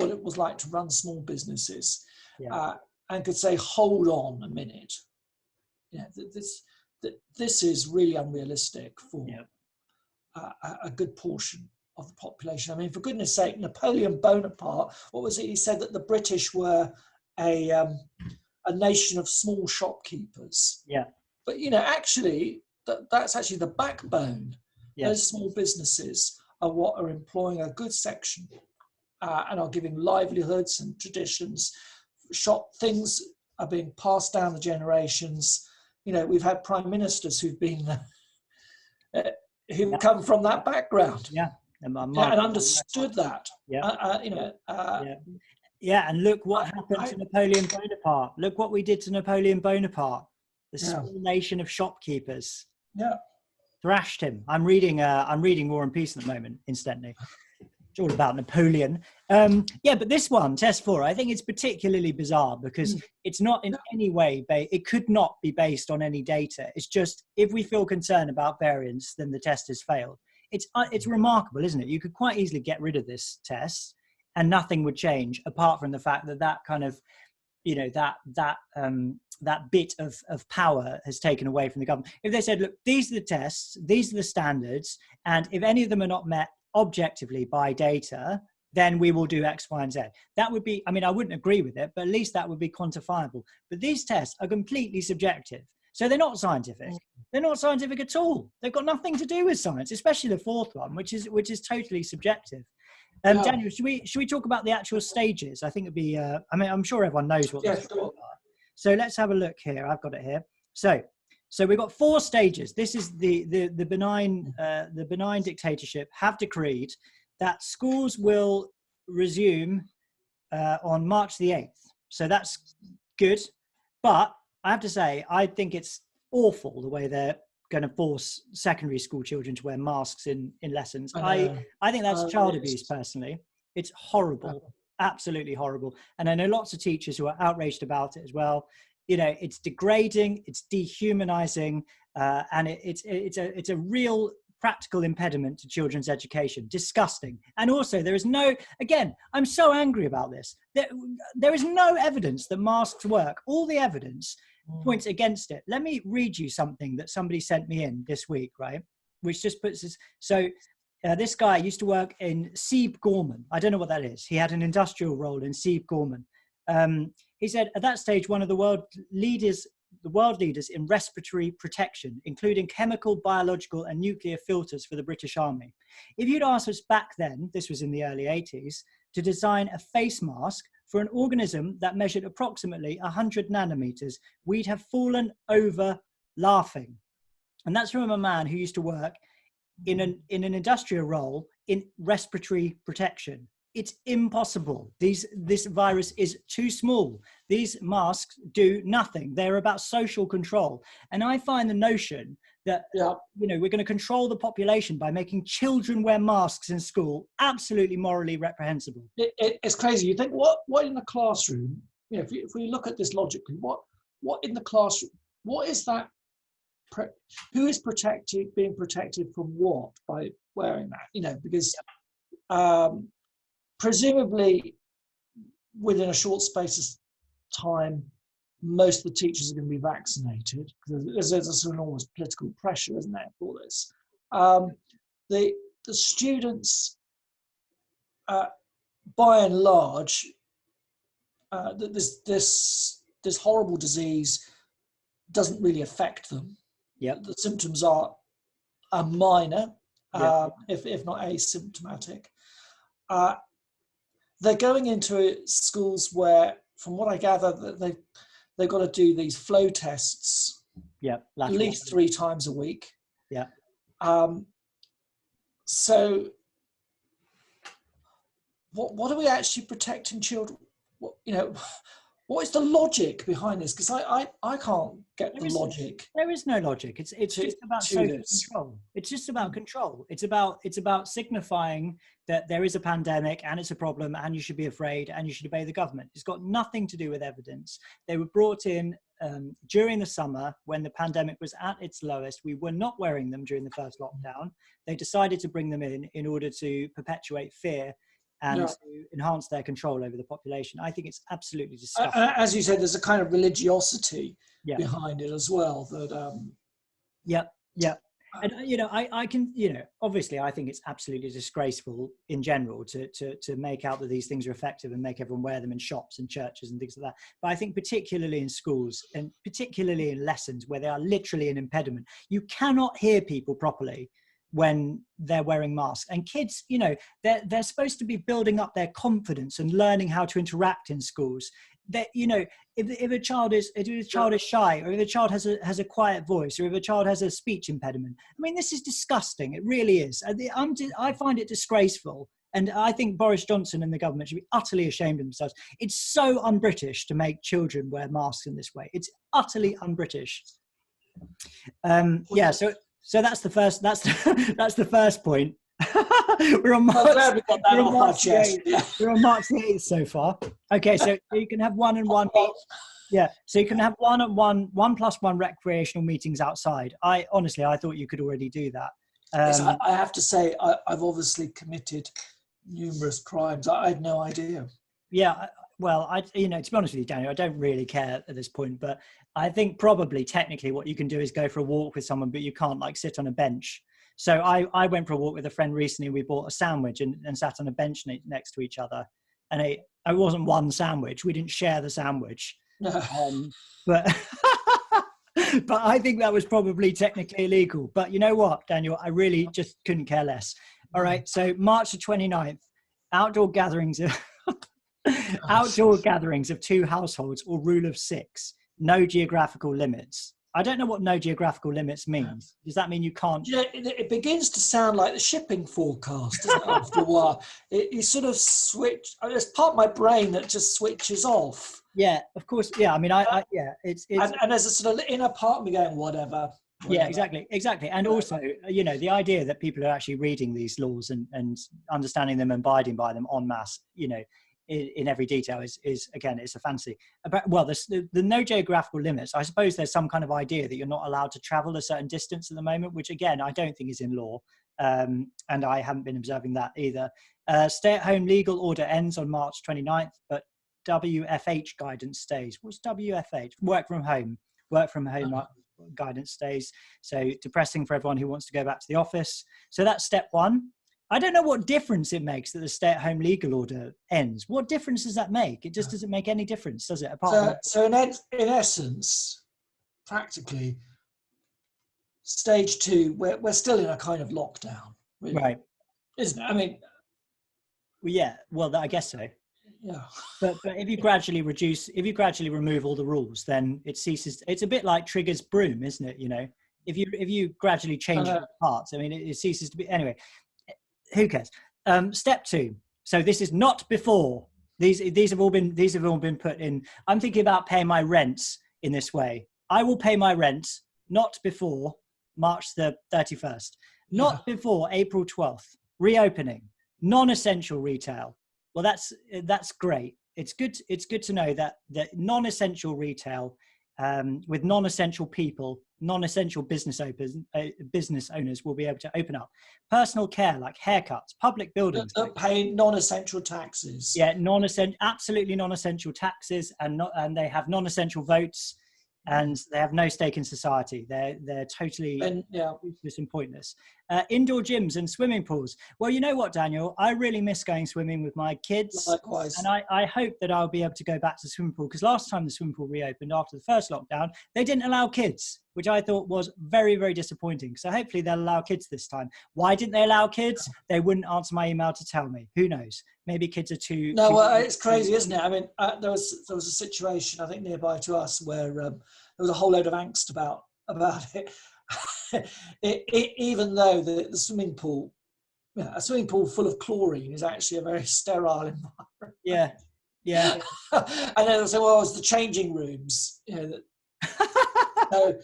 B: it was like to run small businesses,
A: yeah.
B: and could say, hold on a minute, this is really unrealistic for a good portion of the population. I mean, for goodness sake, Napoleon Bonaparte, what was it? He said that the British were a nation of small shopkeepers.
A: Yeah.
B: But, actually, that's actually the backbone.
A: Yes.
B: Those small businesses are what are employing a good section and are giving livelihoods and traditions. Things are being passed down the generations. We've had prime ministers who've been who've come from that background.
A: Yeah.
B: And understood that.
A: Yeah. Yeah, and look what happened to Napoleon Bonaparte. Look what we did to Napoleon Bonaparte. The small nation of shopkeepers.
B: Yeah.
A: Thrashed him. I'm reading War and Peace at the moment, incidentally. It's all about Napoleon. But this one, test 4, I think it's particularly bizarre because it's not in any way, it could not be based on any data. It's just, if we feel concerned about variance, then the test has failed. It's remarkable, isn't it? You could quite easily get rid of this test and nothing would change, apart from the fact that kind of, that bit of power has taken away from the government. If they said, look, these are the tests, these are the standards, and if any of them are not met objectively by data, then we will do X, Y, and Z. That would be, I wouldn't agree with it, but at least that would be quantifiable. But these tests are completely subjective. So they're not scientific. They're not scientific at all. They've got nothing to do with science, especially the 4th one, which is totally subjective. Daniel, should we talk about the actual stages? I think it'd be, I'm sure everyone knows what those are. So let's have a look here. I've got it here. So we've got 4 stages. This is the benign dictatorship have decreed that schools will resume on March the 8th. So that's good. But I have to say, I think it's awful the way they're going to force secondary school children to wear masks in lessons. I think that's child abuse, personally. It's horrible, absolutely horrible. And I know lots of teachers who are outraged about it as well. It's degrading, it's dehumanizing, and it's a real practical impediment to children's education. Disgusting. And also I'm so angry about this. There is no evidence that masks work. All the evidence points against it. Let me read you something that somebody sent me in this week, right? Which just puts this. So this guy used to work in Sieb Gorman. I don't know what that is. He had an industrial role in Sieb Gorman. He said at that stage, one of the world leaders in respiratory protection, including chemical, biological, and nuclear filters for the British Army. If you'd asked us back then, this was in the early 80s, to design a face mask for an organism that measured approximately 100 nanometers, we'd have fallen over laughing. And that's from a man who used to work in an industrial role in respiratory protection. It's impossible. This virus is too small. These masks do nothing. They're about social control. And I find the notion that we're going to control the population by making children wear masks in school absolutely morally reprehensible.
B: It's crazy. You think what in the classroom? If we look at this logically, what in the classroom? What is that? Who is being protected from what by wearing that? Because presumably within a short space of time, most of the teachers are going to be vaccinated because there's an enormous political pressure, isn't there, for this? The students, by and large, this horrible disease doesn't really affect them.
A: Yep.
B: The symptoms are minor, if not asymptomatic. They're going into schools where, from what I gather, they've got to do these flow tests at least 3 times a week.
A: Yeah.
B: So what are we actually protecting children? What is the logic behind this? Because I can't get the logic.
A: There is no logic. It's just about social control. It's just about control. It's about signifying that there is a pandemic and it's a problem and you should be afraid and you should obey the government. It's got nothing to do with evidence. They were brought in during the summer, when the pandemic was at its lowest, we were not wearing them during the first lockdown. They decided to bring them in order to perpetuate fear and to enhance their control over the population. I think it's absolutely disgusting.
B: As you said, there's a kind of religiosity behind it as well. That
A: And I can, obviously I think it's absolutely disgraceful in general to make out that these things are effective and make everyone wear them in shops and churches and things like that. But I think particularly in schools and particularly in lessons where they are literally an impediment, you cannot hear people properly when they're wearing masks. And kids, they're supposed to be building up their confidence and learning how to interact in schools. That, if a child is shy, or if a child has a quiet voice, or if a child has a speech impediment, I mean, this is disgusting. It really is. I find it disgraceful. And I think Boris Johnson and the government should be utterly ashamed of themselves. It's so un-British to make children wear masks in this way. It's utterly un-British. So that's the first. That's the first point. We're on March.
B: We're on March
A: the 8th so far. Okay, so you can have one and one. Yeah, so you can have one plus one recreational meetings outside. I thought you could already do that.
B: Yes, I have to say, I've obviously committed numerous crimes. I had no idea.
A: Yeah, well, to be honest with you, Daniel, I don't really care at this point, but I think probably technically what you can do is go for a walk with someone, but you can't sit on a bench. So I went for a walk with a friend recently. We bought a sandwich and sat on a bench next to each other. And it wasn't one sandwich. We didn't share the sandwich. But I think that was probably technically illegal. But you know what, Daniel? I really just couldn't care less. All right. So March the 29th, outdoor gatherings of 2 households or rule of 6. No geographical limits. I don't know what no geographical limits means. Does that mean you can't?
B: It begins to sound like the shipping forecast, doesn't it, after a while? You sort of switch. There's part of my brain that just switches off.
A: Yeah, of course. Yeah, I mean, it's
B: and there's a sort of inner part of me going, whatever.
A: Yeah, exactly. And also, the idea that people are actually reading these laws and understanding them and abiding by them en masse, in every detail is again, it's a fantasy. The no geographical limits, I suppose there's some kind of idea that you're not allowed to travel a certain distance at the moment, which again I don't think is in law, and I haven't been observing that either. Stay-at-home legal order ends on March 29th, but WFH guidance stays. What's WFH? Work from home guidance stays. So depressing for everyone who wants to go back to the office. So that's step 1. I don't know what difference it makes that the stay-at-home legal order ends. What difference does that make? It just doesn't make any difference, does it?
B: So in essence, practically, stage 2, we're still in a kind of lockdown, really.
A: Right?
B: Isn't it? I mean,
A: yeah. Well, I guess so.
B: Yeah.
A: But if you gradually remove all the rules, then it ceases. It's a bit like Trigger's broom, isn't it? If you gradually change parts, I mean, it ceases to be. Anyway. Who cares? Step 2. So this is not before. These have all been put in. I'm thinking about paying my rents in this way. I will pay my rent not before March the 31st, not before April 12th. Reopening, non-essential retail. Well, that's great. It's good to know that non-essential retail with non-essential people, non-essential business owners will be able to open up. Personal care, like haircuts, public buildings,
B: that pay non-essential taxes.
A: Yeah, absolutely non-essential taxes, and they have non-essential votes, and they have no stake in society. They're totally useless and pointless. Indoor gyms and swimming pools. Well, you know what, Daniel? I really miss going swimming with my kids.
B: Likewise.
A: And I hope that I'll be able to go back to the swimming pool, because last time the swimming pool reopened after the first lockdown, they didn't allow kids, which I thought was very, very disappointing. So hopefully they'll allow kids this time. Why didn't they allow kids? They wouldn't answer my email to tell me. Who knows? Maybe kids are too...
B: No, well, it's crazy, isn't it? I mean, there was a situation, I think, nearby to us where there was a whole load of angst about it. Even though the swimming pool, a swimming pool full of chlorine is actually a very sterile environment.
A: Yeah.
B: And then they say, well, it's the changing rooms. So,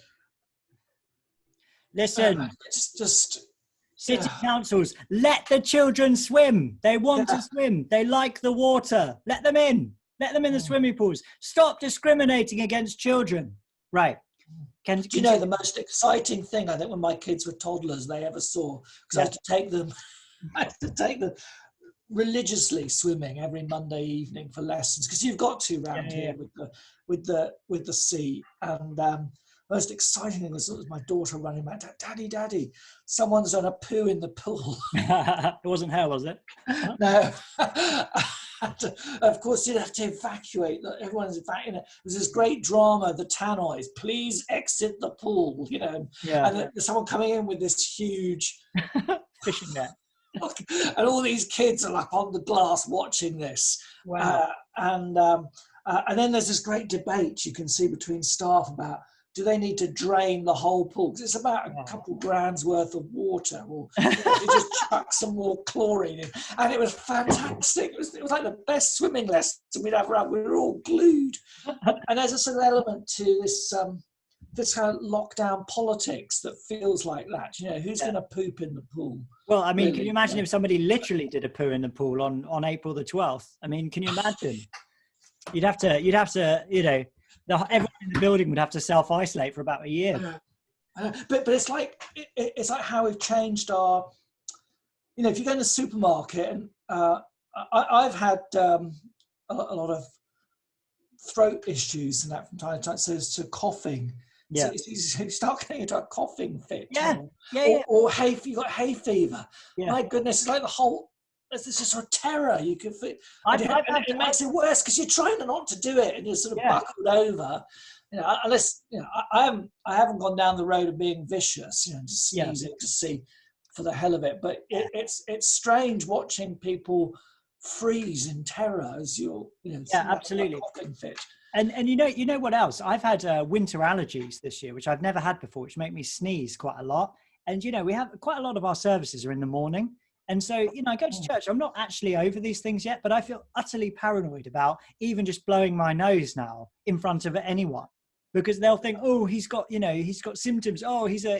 A: listen,
B: it's just...
A: City councils, let the children swim. They want to swim. They like the water. Let them in. Let them in the swimming pools. Stop discriminating against children. Right.
B: Do you know the most exciting thing I think when my kids were toddlers they ever saw? Because I had to take them, religiously swimming every Monday evening for lessons, because you've got to round here with the sea. And most exciting thing was my daughter running back, Daddy, someone's done a poo in the pool.
A: It wasn't her, was it?
B: No. And, of course, you'd have to evacuate. Everyone's evacuating. There's this great drama, the tannoys, please exit the pool, and there's someone coming in with this huge
A: fishing net.
B: And all these kids are like on the glass watching this.
A: Wow.
B: And then there's this great debate you can see between staff about, do they need to drain the whole pool? Because it's about a couple grand's worth of water, or you just chuck some more chlorine in. And it was fantastic. It was like the best swimming lesson we'd ever had. We were all glued. And there's a sort of element to this this kind of lockdown politics that feels like that. Who's going to poop in the pool?
A: Well, I mean, really? Can you imagine if somebody literally did a poo in the pool on April the 12th? I mean, can you imagine? You'd have to, everyone in the building would have to self-isolate for about a year.
B: But it's like how we've changed our, if you go in the supermarket, and I've had a lot of throat issues and that from time to time, so coughing.
A: Yeah.
B: So you start getting into a coughing fit.
A: Or
B: hay, you got hay fever.
A: Yeah.
B: My goodness, it's like there's this sort of terror you can feel. It makes it worse because you're trying not to do it and you're sort of buckled over. Unless I haven't gone down the road of being vicious, just sneezing to see for the hell of it. But it's strange watching people freeze in terror as you're
A: absolutely
B: coughing fit.
A: And you know what else? I've had winter allergies this year, which I've never had before, which make me sneeze quite a lot. And we have quite a lot of our services are in the morning. And so, I go to church. I'm not actually over these things yet, but I feel utterly paranoid about even just blowing my nose now in front of anyone, because they'll think, oh, he's got symptoms. Oh, he's a,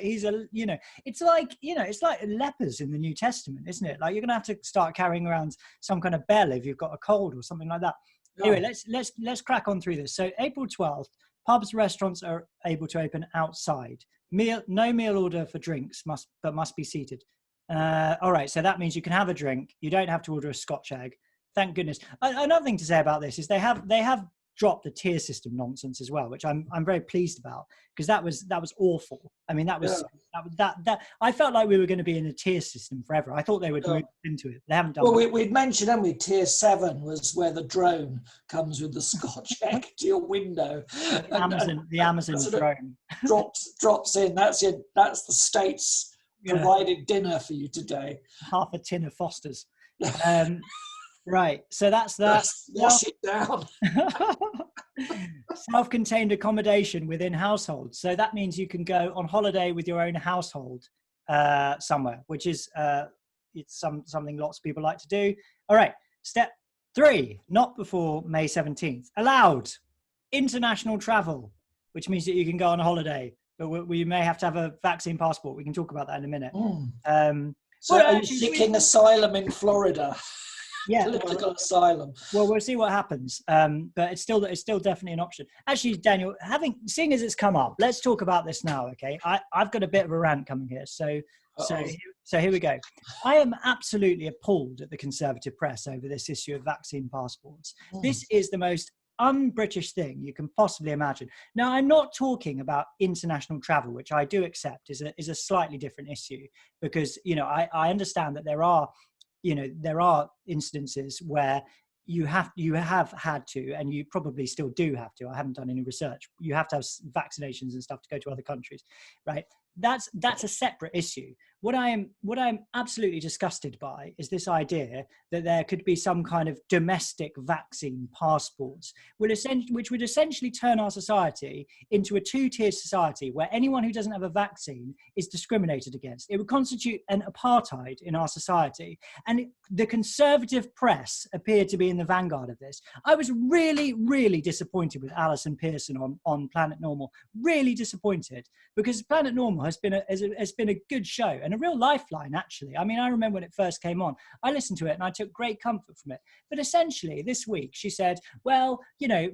A: it's like lepers in the New Testament, isn't it? Like you're going to have to start carrying around some kind of bell if you've got a cold or something like that. Anyway, let's crack on through this. So April 12th, pubs, restaurants are able to open outside. No meal order for drinks must be seated. All right, so that means you can have a drink. You don't have to order a Scotch egg. Thank goodness. Another thing to say about this is they have dropped the tier system nonsense as well, which I'm very pleased about, because that was awful. I mean, that I felt like we were going to be in a tier system forever. I thought they would move into it. They haven't done.
B: Well, we'd mentioned, haven't we? Tier 7 was where the drone comes with the Scotch egg to your window.
A: The Amazon drone
B: drops in. That's the state's provided dinner for you today.
A: Half a tin of Foster's. Right, so that's that.
B: Wash it down.
A: Self-contained accommodation within households. So that means you can go on holiday with your own household somewhere, which is it's something lots of people like to do. All right, step 3, not before May 17th. Allowed international travel, which means that you can go on a holiday, but we may have to have a vaccine passport. We can talk about that in a minute.
B: So are you seeking asylum in Florida?
A: Yeah,
B: political asylum.
A: Well, we'll see what happens. But it's still definitely an option. Actually, Daniel, seeing as it's come up, let's talk about this now. Okay, I've got a bit of a rant coming here. So here we go. I am absolutely appalled at the Conservative press over this issue of vaccine passports. This is the most un-British thing you can possibly imagine. Now, I'm not talking about international travel, which I do accept is a slightly different issue, because I understand that there are incidences where you have had to, and you probably still do have to. I haven't done any research. You have to have vaccinations and stuff to go to other countries, right? That's a separate issue. What I'm absolutely disgusted by is this idea that there could be some kind of domestic vaccine passports, which would essentially turn our society into a 2-tier society where anyone who doesn't have a vaccine is discriminated against. It would constitute an apartheid in our society. And the Conservative press appeared to be in the vanguard of this. I was really, really disappointed with Alison Pearson on Planet Normal. Really disappointed, because Planet Normal has been a good show and a real lifeline, actually. I mean, I remember when it first came on, I listened to it and I took great comfort from it. But essentially, this week she said, well,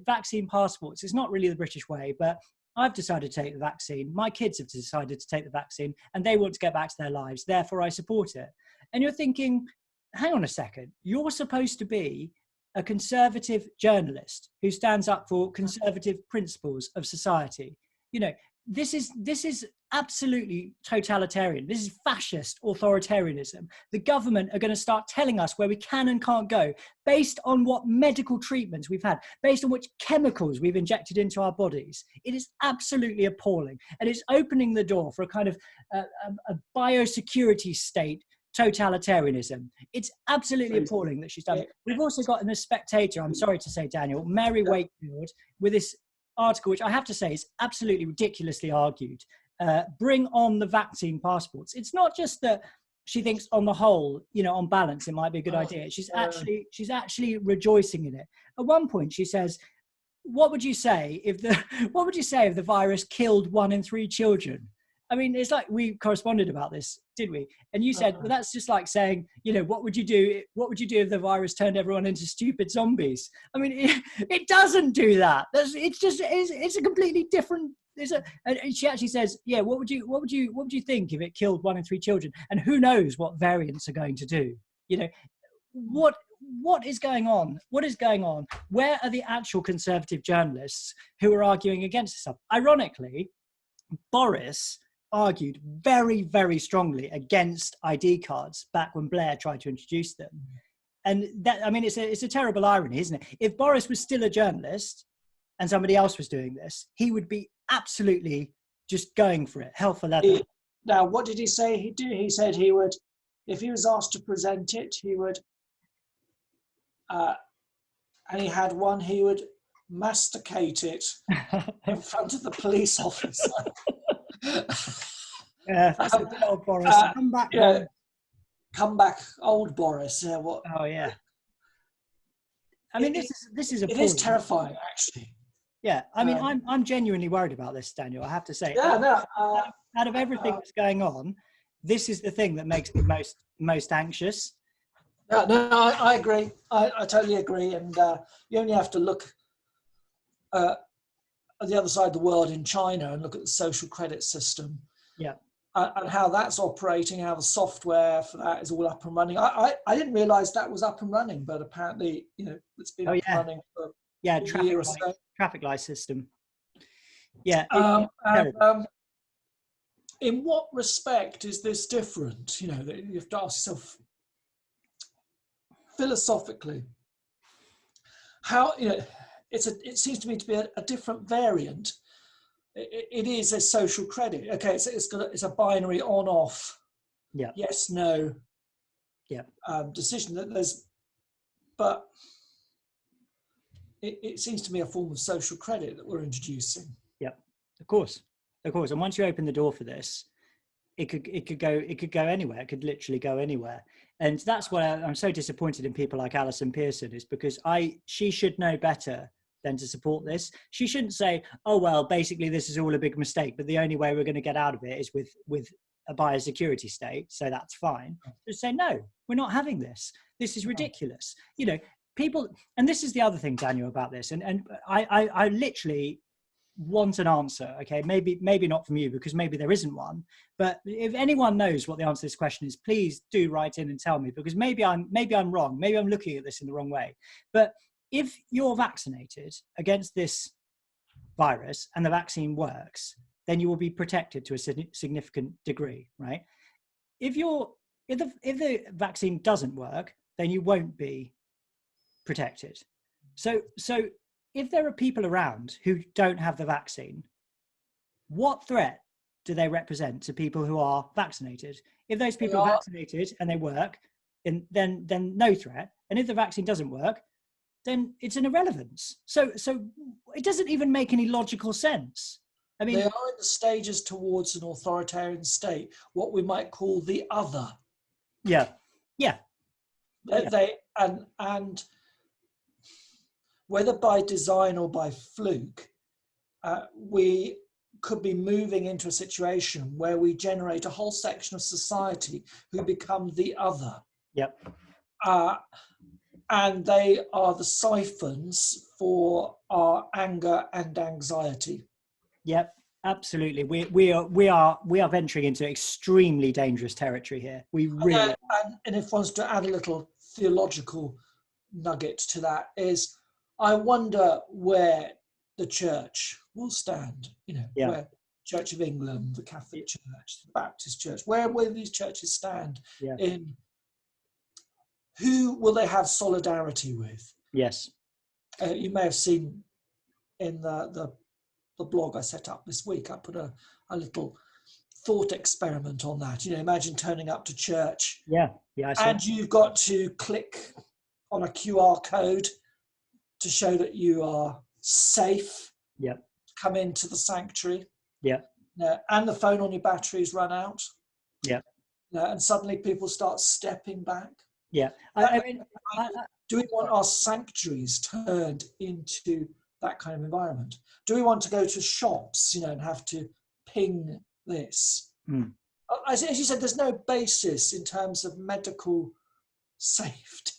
A: vaccine passports is not really the British way, but I've decided to take the vaccine. My kids have decided to take the vaccine and they want to get back to their lives. Therefore, I support it. And you're thinking, hang on a second. You're supposed to be a conservative journalist who stands up for conservative principles of society. You know, this is absolutely totalitarian. This is fascist authoritarianism. The government are going to start telling us where we can and can't go based on what medical treatments we've had, based on which chemicals we've injected into our bodies. It is absolutely appalling. And it's opening the door for a kind of a biosecurity state totalitarianism. It's absolutely appalling that she's done it. We've also got in The Spectator, I'm sorry to say, Daniel, Mary Wakefield with this article, which I have to say is absolutely ridiculously argued. Bring on the vaccine passports. It's not just that she thinks on the whole, you know, on balance, it might be a good idea. She's actually rejoicing in it. At one point she says, what would you say if the virus killed 1 in 3 children? I mean, it's like we corresponded about this, did we? And you said, well, that's just like saying, you know, what would you do if the virus turned everyone into stupid zombies? I mean, it doesn't do that. It's a completely different. And she actually says, yeah, what would you think if it killed 1 in 3 children? And who knows what variants are going to do? You know, what is going on? What is going on? Where are the actual conservative journalists who are arguing against this stuff? Ironically, Boris argued very, very strongly against ID cards back when Blair tried to introduce them. And that, I mean, it's a terrible irony, isn't it? If Boris was still a journalist and somebody else was doing this, he would be absolutely just going for it, hell for leather.
B: Now, what did he say he'd do? He said he would, if he was asked to present it, he would, and he had one, he would masticate it in front of the police officer.
A: Yeah, that's a good old Boris. Come back,
B: Boris. Come back, old Boris. Yeah, what?
A: Oh yeah. I mean, this is
B: it is terrifying, actually.
A: Yeah, I mean, I'm genuinely worried about this, Daniel. I have to say.
B: Yeah,
A: out of everything that's going on, this is the thing that makes me most anxious.
B: No, I agree. I totally agree. And you only have to look at the other side of the world in China and look at the social credit system.
A: Yeah.
B: And how that's operating, how the software for that is all up and running. I didn't realise that was up and running, but apparently, you know, it's been up and running for a year or so.
A: Traffic light system. Yeah.
B: In what respect is this different? You know, you have to ask yourself philosophically. How, you know, it seems to me to be a different variant. It is a social credit. Okay, it's a binary on-off.
A: Yeah.
B: Yes, no.
A: Yeah.
B: Decision that but it seems to me a form of social credit that we're introducing.
A: Yeah, of course. And once you open the door for this, it could go anywhere. It could literally go anywhere. And that's why I'm so disappointed in people like Alison Pearson, is because she should know better than to support this. She shouldn't say, oh, well, basically this is all a big mistake, but the only way we're going to get out of it is with a biosecurity state, so that's fine. Just say, no, we're not having this. This is ridiculous. You know, people, and this is the other thing, Daniel, about this, and I literally want an answer. Okay, maybe not from you, because maybe there isn't one, but if anyone knows what the answer to this question is, please do write in and tell me, because maybe I'm wrong. Maybe I'm looking at this in the wrong way. But if you're vaccinated against this virus and the vaccine works, then you will be protected to a significant degree, right? If the vaccine doesn't work, then you won't be protected. So if there are people around who don't have the vaccine, what threat do they represent to people who are vaccinated? If those people are vaccinated and they work, then no threat. And if the vaccine doesn't work, then it's an irrelevance. So it doesn't even make any logical sense. I mean,
B: they are in the stages towards an authoritarian state, what we might call the other.
A: Yeah.
B: And whether by design or by fluke, we could be moving into a situation where we generate a whole section of society who become the other.
A: Yep.
B: And they are the siphons for our anger and anxiety.
A: Yep, absolutely. We are venturing into extremely dangerous territory here. We really
B: and if I was to add a little theological nugget to that, is I wonder where the church will stand.
A: yeah.
B: Where Church of England, the Catholic Church, the Baptist Church, where will these churches stand
A: Yeah.
B: in who will they have solidarity with?
A: Yes.
B: You may have seen in the blog I set up this week, I put a little thought experiment on that. Imagine turning up to church,
A: Yeah. I see.
B: and you've got to click on a QR code to show that you are safe.
A: Yeah.
B: Come into the sanctuary.
A: Yeah.
B: And the phone on your batteries run out.
A: Yeah.
B: And suddenly people start stepping back.
A: Yeah.
B: Do we want our sanctuaries turned into that kind of environment? Do we want to go to shops, and have to ping this? As you said, there's no basis in terms of medical safety.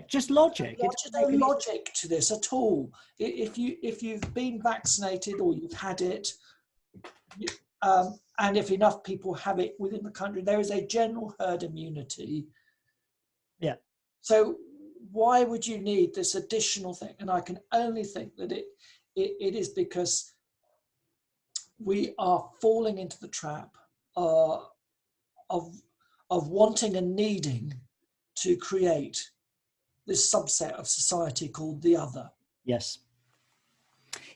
A: Just logic.
B: There's no logic to this at all. If you've been vaccinated or you've had it, and if enough people have it within the country, there is a general herd immunity.
A: Yeah.
B: So why would you need this additional thing? And I can only think that it is because we are falling into the trap of wanting and needing to create this subset of society called the other.
A: Yes.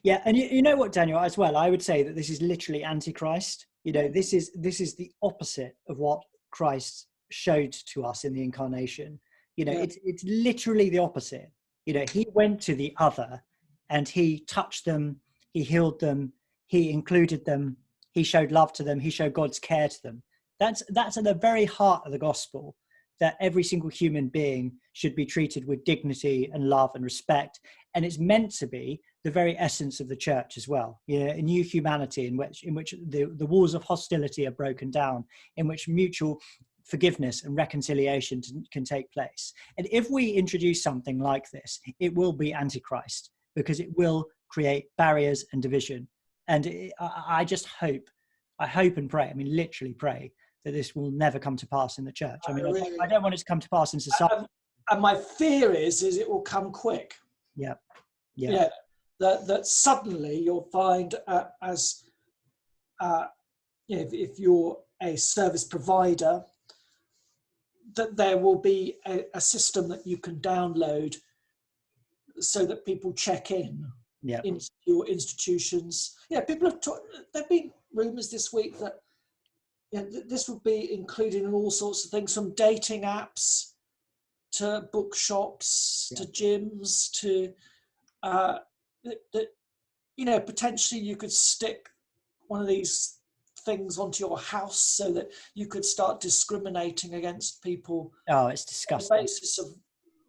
A: Yeah, and you know what, Daniel, as well, I would say that this is literally Antichrist. This is the opposite of what Christ showed to us in the incarnation. It's literally the opposite. He went to the other and he touched them, he healed them, he included them, he showed love to them, he showed God's care to them. That's at the very heart of the gospel, that every single human being should be treated with dignity and love and respect. And it's meant to be the very essence of the church as well. A new humanity in which the walls of hostility are broken down, in which mutual forgiveness and reconciliation can take place. And if we introduce something like this, it will be Antichrist, because it will create barriers and division. And I just hope and pray, literally pray, that this will never come to pass in the church. I don't want it to come to pass in society.
B: And my fear is it will come quick.
A: Yeah.
B: That suddenly you'll find if you're a service provider, that there will be a system that you can download so that people check in into your institutions. People have there've been rumours this week that this would be included in all sorts of things, from dating apps to bookshops to gyms to potentially you could stick one of these things onto your house so that you could start discriminating against people.
A: Oh, it's disgusting.
B: On the basis of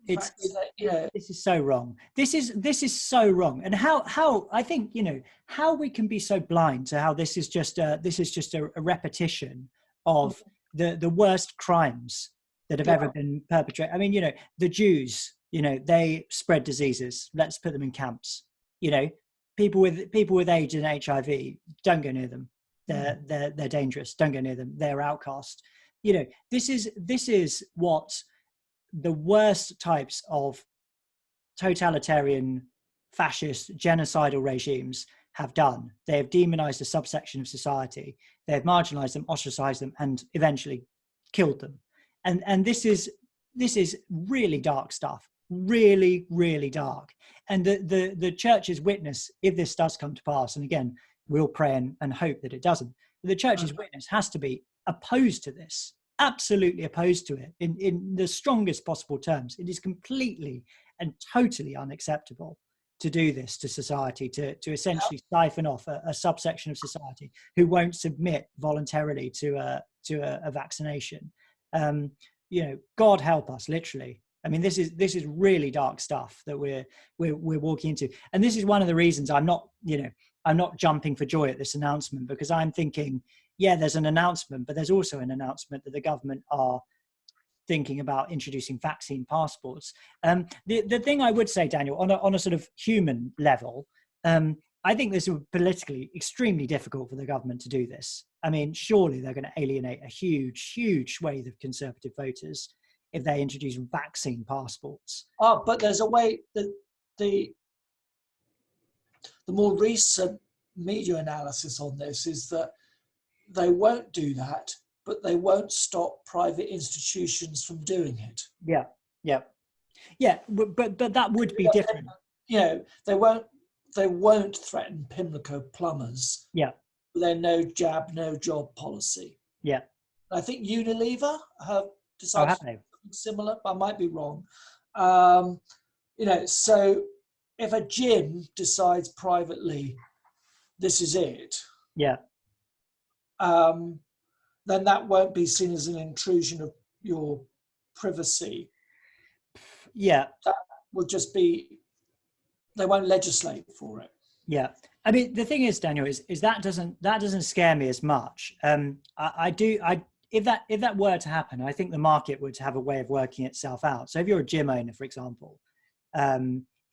A: this is so wrong. This is so wrong. And how I think how we can be so blind to how this is just a repetition of the worst crimes that have ever been perpetrated. The Jews, they spread diseases. Let's put them in camps. People with AIDS and HIV, don't go near them. They're dangerous. Don't go near them. They're outcast. This is what the worst types of totalitarian, fascist, genocidal regimes have done. They have demonized a subsection of society. They have marginalized them, ostracized them, and eventually killed them. And this is really dark stuff. Really, really dark. And the church's witness, if this does come to pass, and again, we'll pray and hope that it doesn't, the church's witness has to be opposed to this, absolutely opposed to it in the strongest possible terms. It is completely and totally unacceptable to do this to society, to essentially siphon off a subsection of society who won't submit voluntarily to a vaccination. God help us, literally. This is really dark stuff that we're walking into, and this is one of the reasons I'm not jumping for joy at this announcement, because I'm thinking, there's an announcement, but there's also an announcement that the government are thinking about introducing vaccine passports. The thing I would say, Daniel, on a sort of human level, I think this would be politically extremely difficult for the government to do this. I mean, surely they're going to alienate a huge swathe of Conservative voters if they introduce vaccine passports.
B: Oh, but there's a way that the more recent media analysis on this is that they won't do that, but they won't stop private institutions from doing it.
A: Yeah. But that would be different.
B: You know, they won't threaten Pimlico plumbers.
A: Yeah.
B: With their no jab, no job policy.
A: Yeah.
B: I think Unilever have decided something similar. I might be wrong. You know, so if a gym decides privately, this is it.
A: Yeah.
B: Then that won't be seen as an intrusion of your privacy.
A: Yeah.
B: That will just be, they won't legislate for it.
A: Yeah. I mean, the thing is, Daniel, is that doesn't scare me as much. If that were to happen, I think the market would have a way of working itself out. So if you're a gym owner, for example,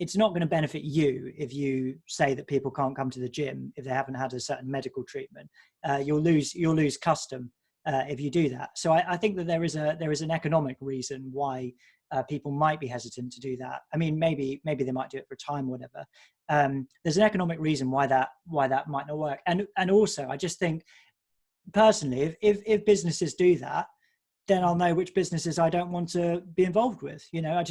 A: it's not going to benefit you if you say that people can't come to the gym if they haven't had a certain medical treatment. You'll lose custom if you do that. So I think that there is an economic reason why people might be hesitant to do that. I mean, maybe they might do it for a time, or whatever. There's an economic reason why that might not work. And also, I just think personally, if businesses do that, then I'll know which businesses I don't want to be involved with. You know,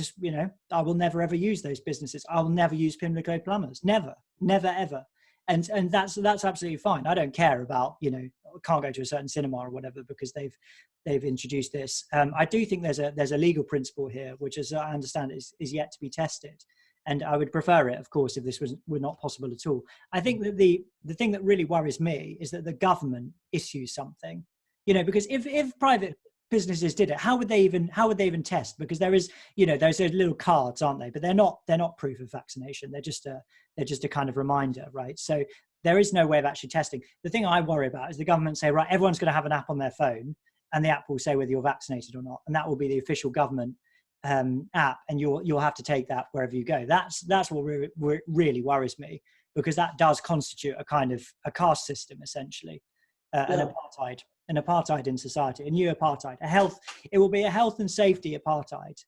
A: I will never ever use those businesses. I will never use Pimlico plumbers. Never ever. And that's absolutely fine. I don't care about, you know, can't go to a certain cinema or whatever because they've introduced this. I do think there's a legal principle here, which, as I understand, is yet to be tested. And I would prefer it, of course, if this were not possible at all. I think that the thing that really worries me is that the government issues something, you know, because if private businesses did it, how would they even test? Because there is, you know, those little cards, aren't they? But they're not proof of vaccination. They're just a kind of reminder, right? So there is no way of actually testing. The thing I worry about is the government say, right, everyone's going to have an app on their phone, and the app will say whether you're vaccinated or not, and that will be the official government app, and you'll have to take that wherever you go. That's what really worries me, because that does constitute a kind of a caste system, essentially, an apartheid in society, a new apartheid, it will be a health and safety apartheid.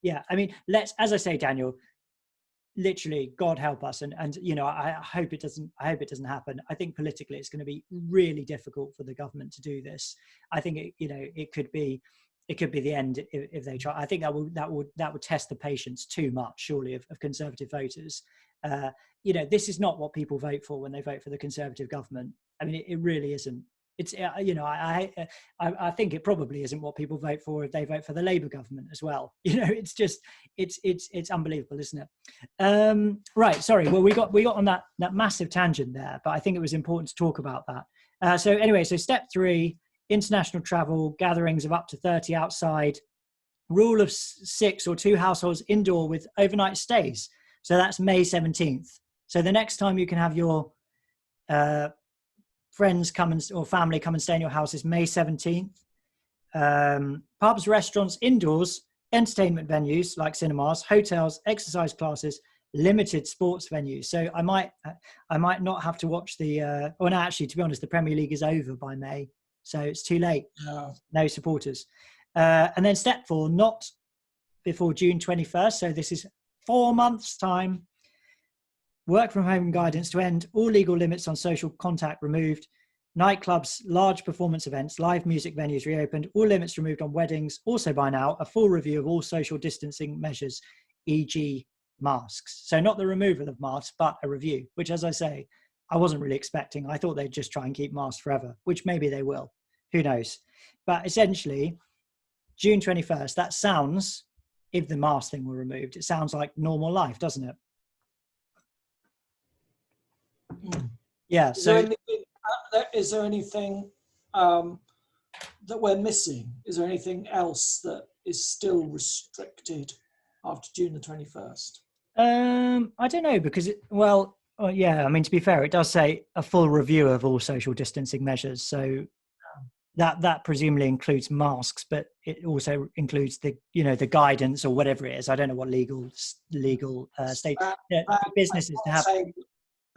A: Yeah, I mean, as I say, Daniel, literally, God help us, and you know, I hope it doesn't happen. I think politically it's going to be really difficult for the government to do this. I think it could be the end if they try. I think that would test the patience too much, surely, of Conservative voters. You know, this is not what people vote for when they vote for the Conservative government. I mean, it really isn't. It's, you know, I think it probably isn't what people vote for if they vote for the Labour government as well. You know, it's just, it's unbelievable, isn't it? Right. Sorry. Well, we got on that massive tangent there, but I think it was important to talk about that. So anyway, so step 3, international travel, gatherings of up to 30 outside, rule of 6 or 2 households indoor with overnight stays. So that's May 17th. So the next time you can have your friends or family come and stay in your house is May 17th. Pubs, restaurants, indoors, entertainment venues like cinemas, hotels, exercise classes, limited sports venues. So I might not have to watch actually, to be honest, the Premier League is over by May. So it's too late. No supporters. And then step 4, not before June 21st. So this is 4 months' time. Work from home guidance to end. All legal limits on social contact removed. Nightclubs, large performance events, live music venues reopened. All limits removed on weddings. Also by now, a full review of all social distancing measures, e.g. masks. So not the removal of masks, but a review, which, as I say, I wasn't really expecting. I thought they'd just try and keep masks forever, which maybe they will. Who knows? But essentially, June 21st, that sounds, if the mask thing were removed, it sounds like normal life, doesn't it? Yeah. So
B: is there anything that we're missing? Is there anything else that is still restricted after June the 21st?
A: I don't know, because yeah, I mean, to be fair, it does say a full review of all social distancing measures. So that presumably includes masks, but it also includes the the guidance or whatever it is. I don't know what legal state for businesses to have.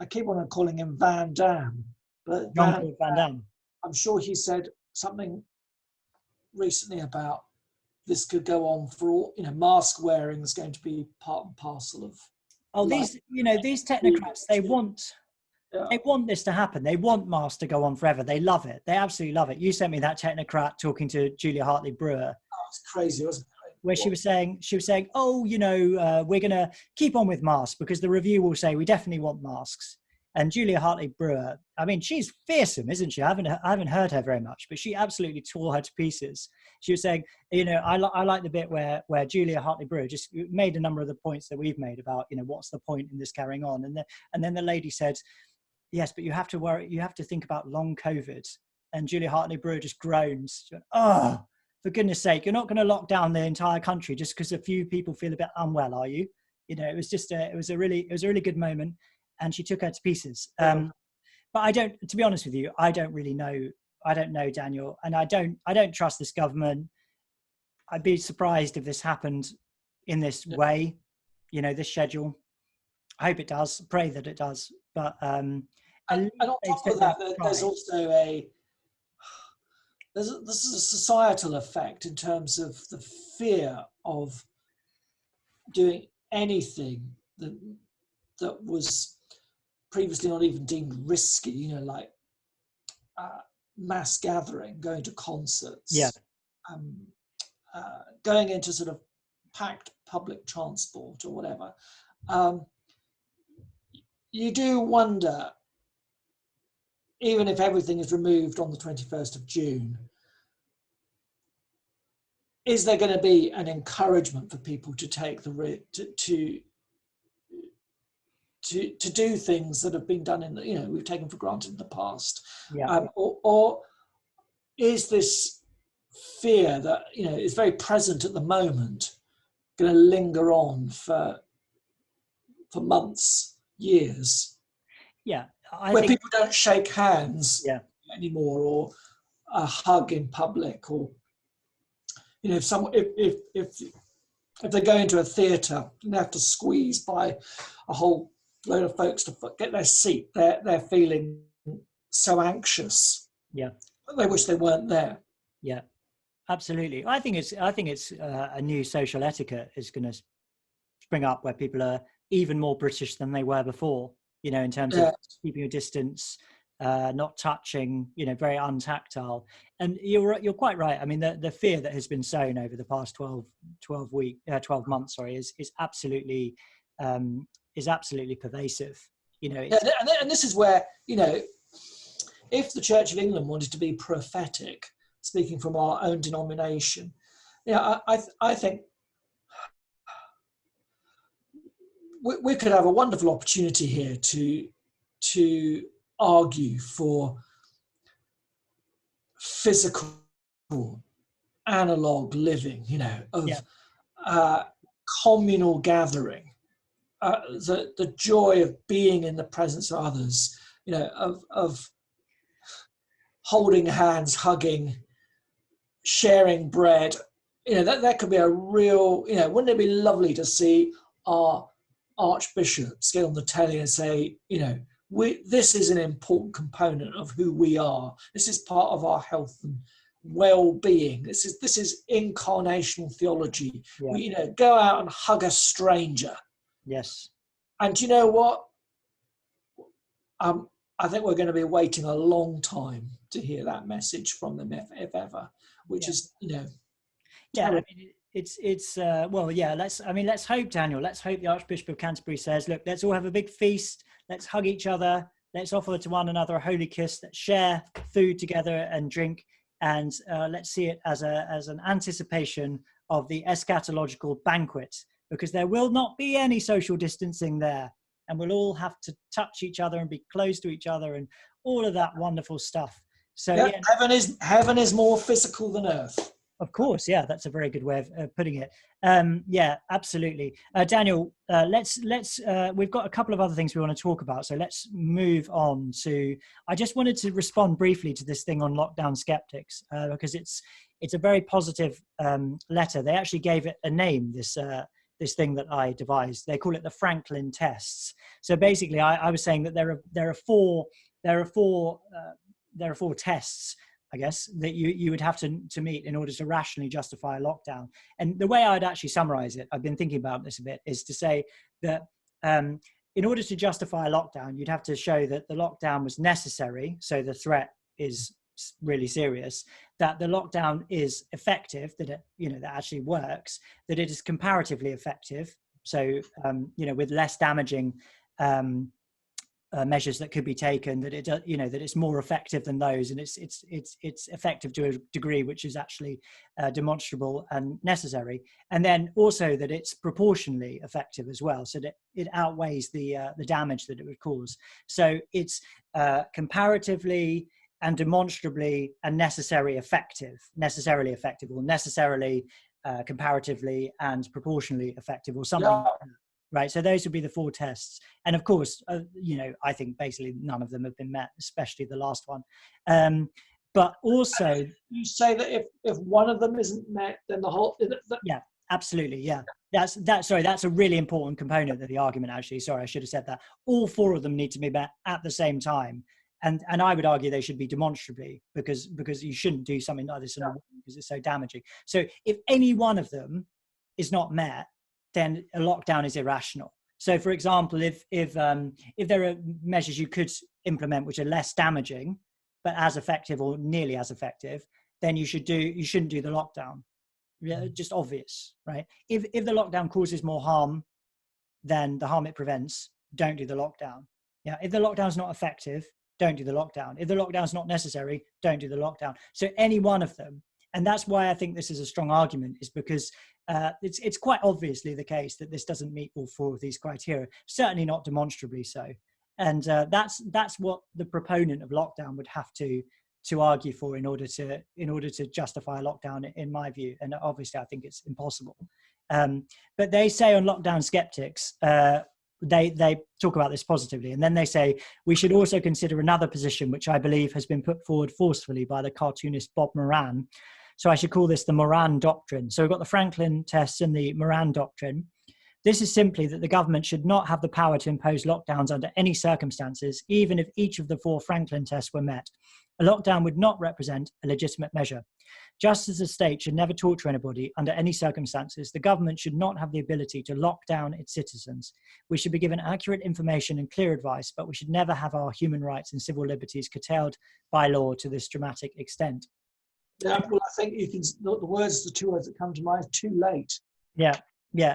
B: I keep on calling him Van Damme, but
A: Jean-Claude Van Damme.
B: I'm sure he said something recently about this could go on for all. Mask wearing is going to be part and parcel of.
A: These technocrats, they want this to happen. They want masks to go on forever. They love it. They absolutely love it. You sent me that technocrat talking to Julia Hartley-Brewer.
B: Oh, it's crazy, wasn't it?
A: Where she was saying, we're going to keep on with masks because the review will say we definitely want masks. And Julia Hartley-Brewer, I mean, she's fearsome, isn't she? I haven't heard her very much, but she absolutely tore her to pieces. She was saying, I like the bit where Julia Hartley-Brewer just made a number of the points that we've made about, what's the point in this carrying on? And then the lady said, yes, but you have to think about long COVID. And Julia Hartley-Brewer just groans. She went, oh, for goodness sake, you're not going to lock down the entire country just because a few people feel a bit unwell, are you? It was just it was a really good moment, and she took her to pieces. But to be honest with you, I don't know, Daniel, and I don't trust this government. I'd be surprised if this happened in this way, this schedule. I hope it does. Pray that it does. But
B: and on top of that, there's also there's a societal effect in terms of the fear of doing anything that was previously not even deemed risky, like mass gathering, going to concerts, going into sort of packed public transport or whatever. You do wonder, even if everything is removed on the 21st of June, is there going to be an encouragement for people to take the to do things that have been done in we've taken for granted in the past, or is this fear that is very present at the moment going to linger on for months, years? Where people don't shake hands anymore, or hug in public, or if they go into a theatre and they have to squeeze by a whole load of folks to get their seat, they're feeling so anxious. They wish they weren't there.
A: Absolutely. I think it's a new social etiquette is going to spring up where people are even more British than they were before, in terms of keeping a distance, not touching, very untactile. And you're quite right. I mean, the fear that has been sown over the past 12 months, is absolutely pervasive.
B: And this is where, if the Church of England wanted to be prophetic, speaking from our own denomination, I think we could have a wonderful opportunity here to argue for physical, analog living, communal gathering, the joy of being in the presence of others, of holding hands, hugging, sharing bread. That could be a real, wouldn't it be lovely to see our archbishops get on the telly and say, this is an important component of who we are. This is part of our health and well-being. This is incarnational theology. We, go out and hug a stranger.
A: Yes.
B: And you know what? I think we're going to be waiting a long time to hear that message from them, if ever. Which is,
A: I mean, let's hope, Daniel. Let's hope the Archbishop of Canterbury says, look, let's all have a big feast. Let's hug each other. Let's offer to one another a holy kiss. Let's share food together and drink. And let's see it as an anticipation of the eschatological banquet, because there will not be any social distancing there. And we'll all have to touch each other and be close to each other and all of that wonderful stuff. So
B: heaven is more physical than earth.
A: Of course, yeah, that's a very good way of putting it. Yeah, absolutely. Daniel, we've got a couple of other things we want to talk about, so let's move on to, I just wanted to respond briefly to this thing on lockdown skeptics, because it's a very positive letter. They actually gave it a name, this thing that I devised. They call it the Franklin tests. So basically, I was saying that there are four tests, I guess, that you would have to meet in order to rationally justify a lockdown. And the way I'd actually summarize it, I've been thinking about this a bit, is to say that in order to justify a lockdown, you'd have to show that the lockdown was necessary, so the threat is really serious, that the lockdown is effective, that that actually works, that it is comparatively effective, so with less damaging measures that could be taken, that that it's more effective than those, and it's effective to a degree which is actually demonstrable and necessary, and then also that it's proportionally effective as well, so that it outweighs the damage that it would cause. So it's comparatively and demonstrably and necessarily effective, or necessarily comparatively and proportionally effective, or something.
B: Yeah.
A: Right, so those would be the four tests, and of course, I think basically none of them have been met, especially the last one. But also,
B: you say that if one of them isn't met, then the whole.
A: Yeah, absolutely, yeah. That's a really important component of the argument. Actually, sorry, I should have said that. All four of them need to be met at the same time, and I would argue they should be demonstrably, because you shouldn't do something like this because it's so damaging. So if any one of them is not met, then a lockdown is irrational. So, for example, if there are measures you could implement which are less damaging but as effective or nearly as effective, then you shouldn't do the lockdown. Yeah, just obvious, right? If the lockdown causes more harm than the harm it prevents, don't do the lockdown. Yeah, if the lockdown's not effective, don't do the lockdown. If the lockdown's not necessary, don't do the lockdown. So any one of them, and that's why I think this is a strong argument, is because it's quite obviously the case that this doesn't meet all four of these criteria, certainly not demonstrably so. And that's what the proponent of lockdown would have to argue for in order to justify a lockdown, in my view. And obviously I think it's impossible. But they say on lockdown skeptics, they talk about this positively, and then they say we should also consider another position which I believe has been put forward forcefully by the cartoonist Bob Moran. So I should call this the Moran Doctrine. So we've got the Franklin tests and the Moran Doctrine. This is simply that the government should not have the power to impose lockdowns under any circumstances, even if each of the four Franklin tests were met. A lockdown would not represent a legitimate measure. Just as the state should never torture anybody under any circumstances, the government should not have the ability to lock down its citizens. We should be given accurate information and clear advice, but we should never have our human rights and civil liberties curtailed by law to this dramatic extent.
B: Yeah, well, I think the two words that come to mind, too late.
A: Yeah.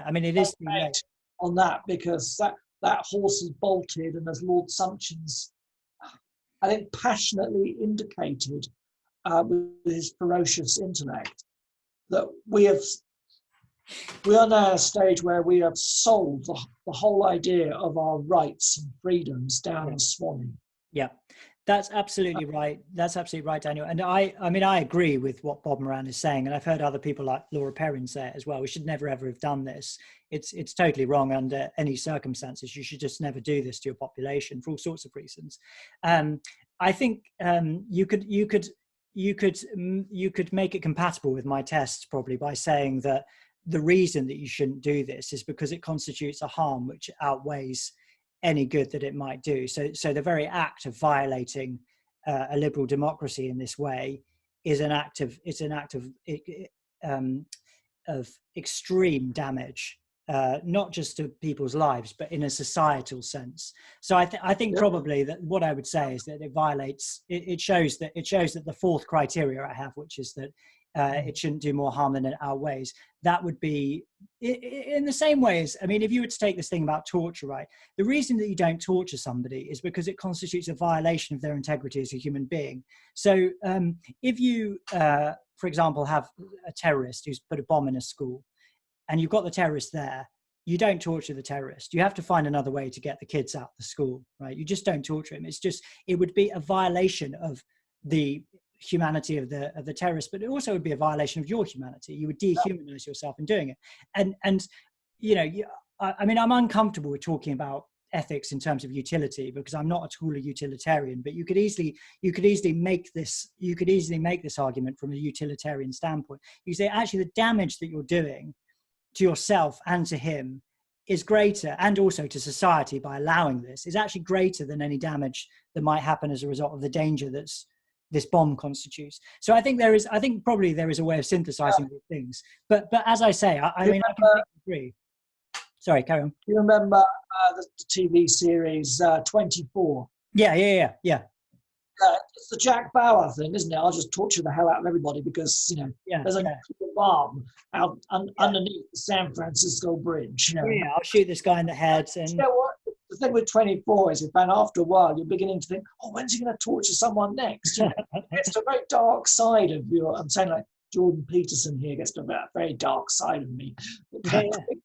A: I mean, it is too late
B: on that, because that horse has bolted, and as Lord Sumption's, I think, passionately indicated with his ferocious intellect, that we are now at a stage where we have sold the whole idea of our rights and freedoms down in Swanee.
A: Yeah. That's absolutely right. That's absolutely right, Daniel. And I mean, I agree with what Bob Moran is saying, and I've heard other people like Laura Perrin say it as well. We should never ever have done this. It's totally wrong under any circumstances. You should just never do this to your population for all sorts of reasons. I think you could make it compatible with my tests probably by saying that the reason that you shouldn't do this is because it constitutes a harm which outweighs any good that it might do. So the very act of violating a liberal democracy in this way is an act of extreme damage, not just to people's lives, but in a societal sense. So I think probably that what I would say is that it violates. It shows that the fourth criteria I have, which is that it shouldn't do more harm than it outweighs. That would be in the same way as, I mean, if you were to take this thing about torture, right? The reason that you don't torture somebody is because it constitutes a violation of their integrity as a human being. So if you, for example, have a terrorist who's put a bomb in a school, and you've got the terrorist there, you don't torture the terrorist. You have to find another way to get the kids out of the school, right? You just don't torture him. It would be a violation of the humanity of the terrorist, but it also would be a violation of your humanity. You would dehumanize yourself in doing it. And you know, I mean, I'm uncomfortable with talking about ethics in terms of utility because I'm not at all a utilitarian, but you could easily make this argument from a utilitarian standpoint. You say actually the damage that you're doing to yourself and to him is greater, and also to society by allowing this, is actually greater than any damage that might happen as a result of the danger that's this bomb constitutes. So I think probably there is a way of synthesizing these things. But as I say, I mean, I completely agree. Sorry, carry on.
B: You remember the TV series 24?
A: Yeah.
B: It's the Jack Bauer thing, isn't it? I'll just torture the hell out of everybody because, you know, there's a nuclear bomb out underneath the San Francisco Bridge. You know?
A: Yeah, I'll shoot this guy in the head. And
B: you know what? The thing with 24 is, that after a while, you're beginning to think, oh, when's he going to torture someone next? You know, it's the very dark side of your, I'm saying like Jordan Peterson here gets to a very dark side of me.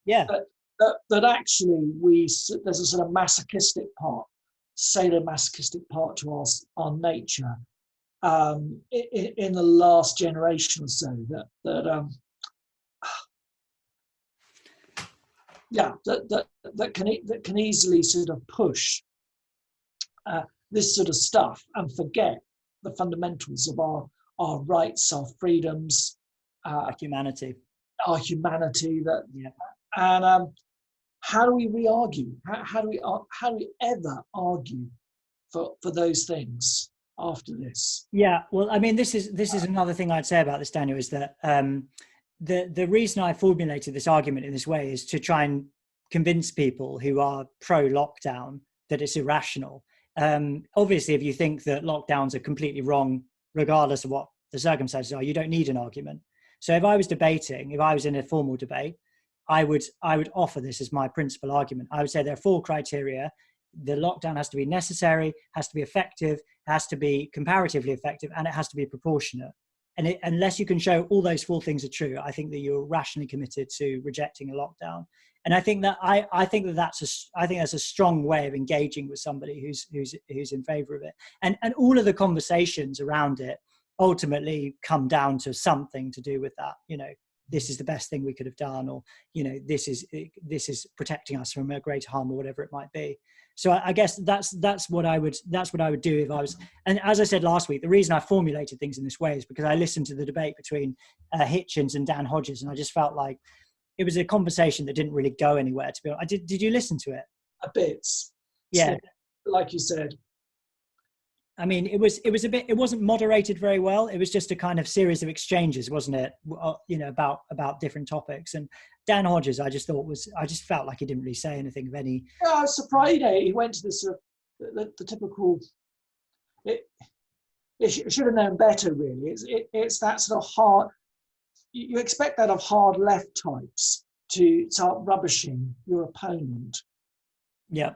A: Yeah.
B: That actually there's a sort of masochistic part, sadomasochistic part to our nature in the last generation or so that can easily sort of push this sort of stuff and forget the fundamentals of our rights, our freedoms,
A: our humanity.
B: And how do we re-argue? How do we ever argue for those things after this?
A: Yeah, well, I mean, this is another thing I'd say about this, Daniel, is that the reason I formulated this argument in this way is to try and convince people who are pro-lockdown that it's irrational. Obviously, if you think that lockdowns are completely wrong, regardless of what the circumstances are, you don't need an argument. So if I was in a formal debate, I would offer this as my principal argument. I would say there are 4 criteria. The lockdown has to be necessary, has to be effective, has to be comparatively effective, and it has to be proportionate. And unless you can show all those 4 things are true, I think that you're rationally committed to rejecting a lockdown. And I think that's a strong way of engaging with somebody who's in favour of it. And all of the conversations around it ultimately come down to something to do with that. You know, this is the best thing we could have done, or, you know, this is protecting us from a greater harm, or whatever it might be. So I guess that's what I would do if I was. And as I said last week, the reason I formulated things in this way is because I listened to the debate between Hitchens and Dan Hodges, and I just felt like it was a conversation that didn't really go anywhere. To be honest, did you listen to it?
B: A bit.
A: Yeah,
B: like you said.
A: I mean, it wasn't moderated very well. It was just a kind of series of exchanges, wasn't it? You know, about different topics. And Dan Hodges, I just felt like he didn't really say anything of any.
B: Yeah, I was surprised. He went to this the typical. It should have known better, really. It's that sort of hard. You expect that of hard left types to start rubbishing your opponent.
A: Yeah.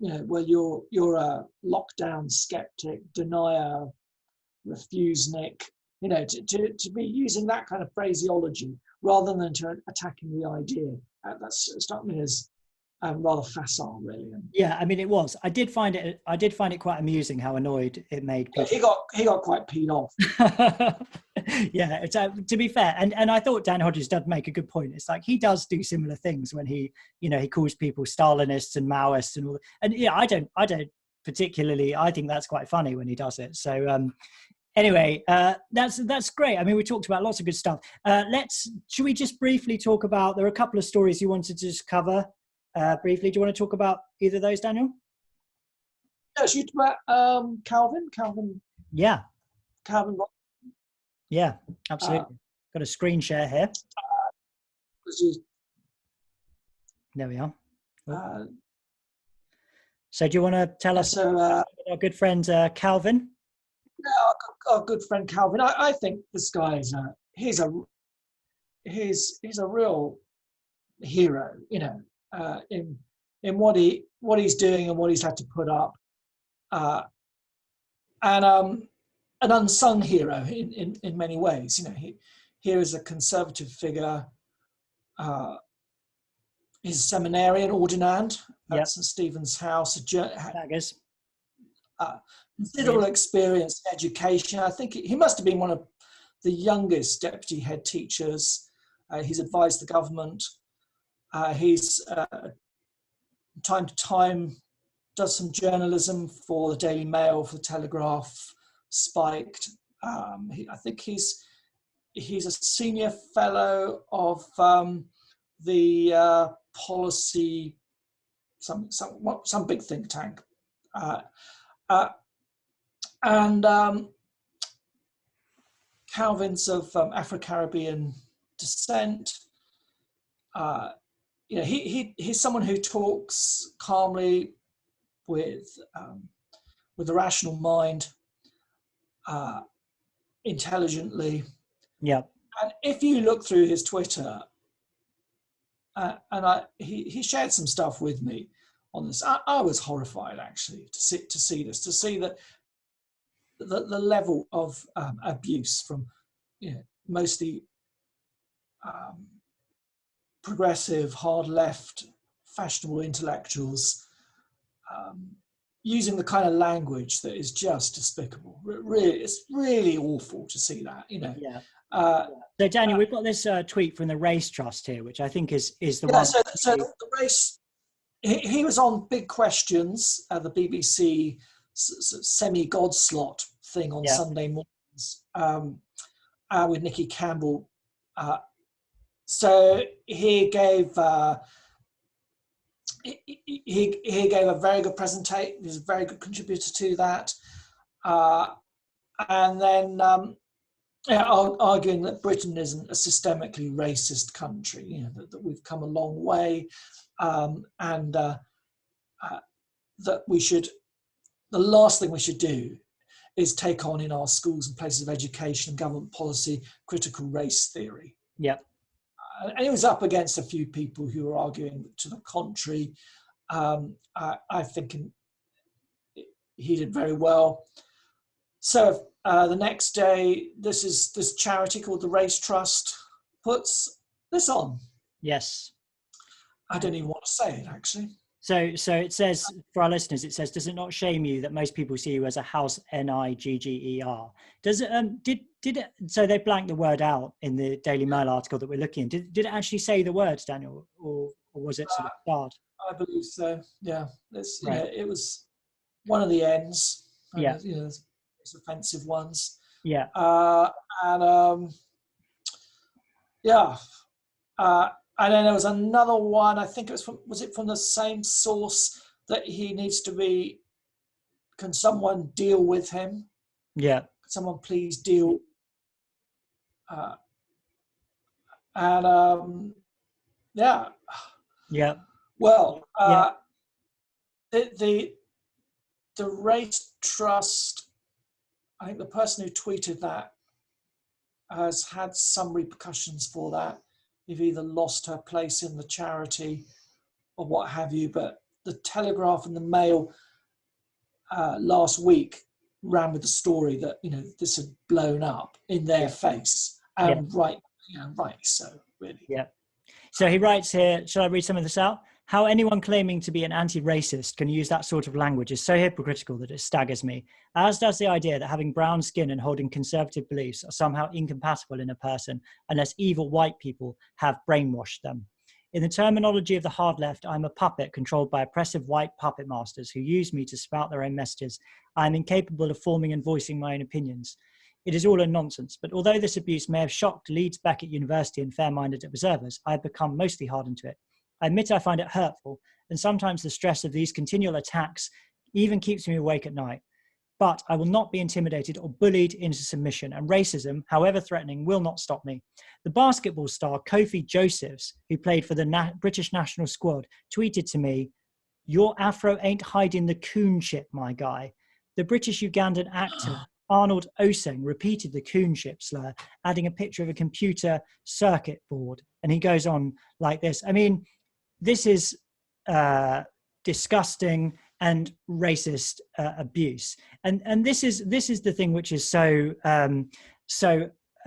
B: You know, well, you're a lockdown skeptic, denier, refusenik. You know, to be using that kind of phraseology rather than to attacking the idea. That struck me as rather facile, really.
A: Yeah, I mean, it was. I did find it quite amusing how annoyed it made people.
B: He got quite peed off.
A: Yeah, to be fair, and I thought Dan Hodges did make a good point. It's like he does do similar things when he calls people Stalinists and Maoists and all. And yeah, I don't particularly. I think that's quite funny when he does it. So anyway, that's great. I mean, we talked about lots of good stuff. Should we just briefly talk about? There are a couple of stories you wanted to just cover. Briefly, do you want to talk about either of those, Daniel?
B: Yeah, should we talk about Calvin?
A: Yeah.
B: Calvin.
A: Yeah, absolutely. Got a screen share here. There we are. So do you want to tell us about our good friend Calvin?
B: Yeah, our good friend Calvin. I think this guy is he's a real hero, you know, in what he's doing and what he's had to put up, and an unsung hero in many ways. You know, here is a conservative figure. He's a seminarian, ordinand at St. Stephen's House. considerable experience in education. I think he must have been one of the youngest deputy head teachers. He's advised the government. He's time to time does some journalism for the Daily Mail, for the Telegraph, Spiked. I think he's a senior fellow of the policy, some big think tank, and Calvin's of Afro-Caribbean descent. He's someone who talks calmly with a rational mind, intelligently.
A: Yeah.
B: And if you look through his Twitter, he shared some stuff with me on this. I was horrified actually to see that the level of abuse from mostly progressive, hard left, fashionable intellectuals, using the kind of language that is just despicable. It's really awful to see that,
A: Yeah. So Daniel, we've got this tweet from the Race Trust here, which I think is the one.
B: So the Race, he was on Big Questions, the BBC semi-God slot thing on Sunday mornings with Nikki Campbell. So he gave a very good presentation. He was a very good contributor to that, and then arguing that Britain isn't a systemically racist country. That we've come a long way, and that we should. The last thing we should do is take on in our schools and places of education and government policy critical race theory.
A: Yeah.
B: And he was up against a few people who were arguing to the contrary. I think he did very well. So the next day, this charity called the Race Trust puts this on.
A: Yes.
B: I don't even want to say it, actually.
A: So it says, for our listeners, it says, does it not shame you that most people see you as a house Nigger? Does it, did it, so they blanked the word out in the Daily Mail article that we're looking at. Did it actually say the words, Daniel, or was it sort of starred?
B: I believe so, yeah.
A: Right.
B: It was one of the ends.
A: Yeah.
B: It's offensive ones.
A: Yeah.
B: And then there was another one, I think it was from the same source, that he needs to be, can someone deal with him?
A: Yeah.
B: Can someone please deal?
A: Yeah.
B: Well, the Race Trust, I think the person who tweeted that has had some repercussions for that. You've either lost her place in the charity or what have you, but the Telegraph and the Mail last week ran with the story that this had blown up in their face, and rightly so, really.
A: Yeah. So he writes here, shall I read some of this out? How anyone claiming to be an anti-racist can use that sort of language is so hypocritical that it staggers me, as does the idea that having brown skin and holding conservative beliefs are somehow incompatible in a person unless evil white people have brainwashed them. In the terminology of the hard left, I'm a puppet controlled by oppressive white puppet masters who use me to spout their own messages. I am incapable of forming and voicing my own opinions. It is all a nonsense, but although this abuse may have shocked Leeds Beckett University and fair-minded observers, I have become mostly hardened to it. I admit I find it hurtful, and sometimes the stress of these continual attacks even keeps me awake at night. But I will not be intimidated or bullied into submission, and racism, however threatening, will not stop me. The basketball star Kofi Josephs, who played for the British national squad, tweeted to me, "Your afro ain't hiding the coonship, my guy." The British-Ugandan actor Arnold Oseng repeated the coonship slur, adding a picture of a computer circuit board. And he goes on like this. I mean, this is disgusting and racist abuse, and this is the thing which is so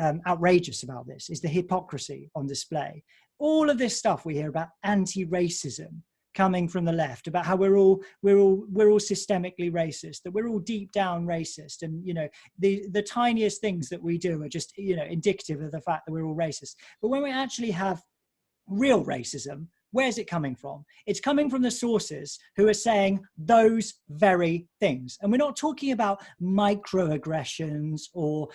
A: outrageous about this, is the hypocrisy on display. All of this stuff we hear about anti-racism, coming from the left about how we're all systemically racist, that we're all deep down racist, and the tiniest things that we do are just indicative of the fact that we're all racist. But when we actually have real racism, where's it coming from? It's coming from the sources who are saying those very things. And we're not talking about microaggressions or,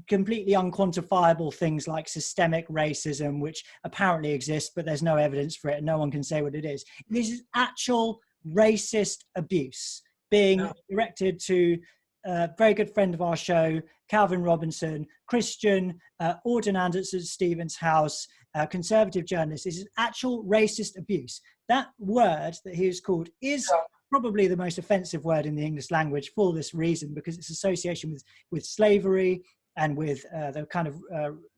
A: completely unquantifiable things like systemic racism, which apparently exists, but there's no evidence for it and no one can say what it is. This is actual racist abuse being directed to a very good friend of our show, Calvin Robinson, Christian, ordinand at St. Stephen's House, conservative journalist. This is actual racist abuse. That word that he is called is probably the most offensive word in the English language for this reason, because its association with slavery and with the kind of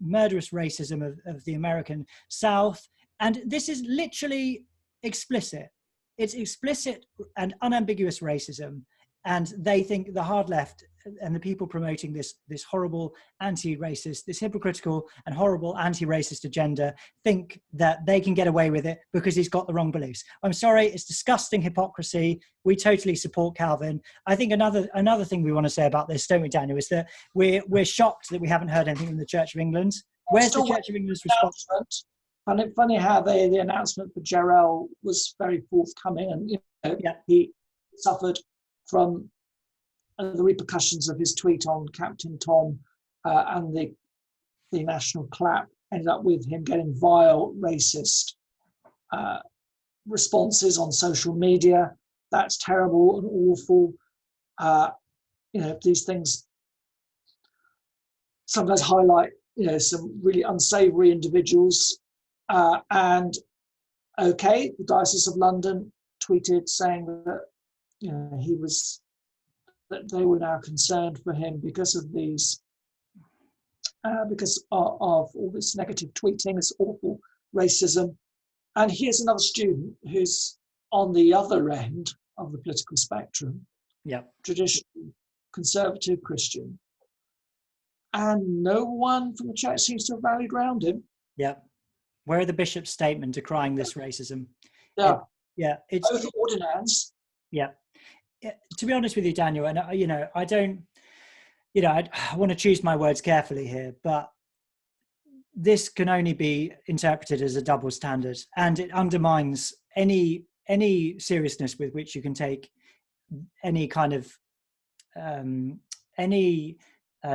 A: murderous racism of the American South. And this is literally explicit. It's explicit and unambiguous racism. And they think the hard left and the people promoting this horrible anti-racist, this hypocritical and horrible anti-racist agenda think that they can get away with it because he's got the wrong beliefs. I'm sorry, it's disgusting hypocrisy. We totally support Calvin. I think another thing we want to say about this, don't we, Daniel, is that we're shocked that we haven't heard anything from the Church of England. Where's the Church of England's response?
B: And funny how the announcement for Jarel was very forthcoming, and he suffered from the repercussions of his tweet on Captain Tom, and the national clap ended up with him getting vile racist responses on social media. That's terrible and awful. These things sometimes highlight some really unsavory individuals. And the Diocese of London tweeted saying that that they were now concerned for him because of these, because of all this negative tweeting, this awful racism. And here's another student who's on the other end of the political spectrum, traditional, conservative Christian, and no one from the church seems to have rallied around him.
A: Where are the bishop's statement decrying this racism? It's
B: both ordinands.
A: To be honest with you, Daniel, and I don't, I want to choose my words carefully here, but this can only be interpreted as a double standard, and it undermines any seriousness with which you can take any kind of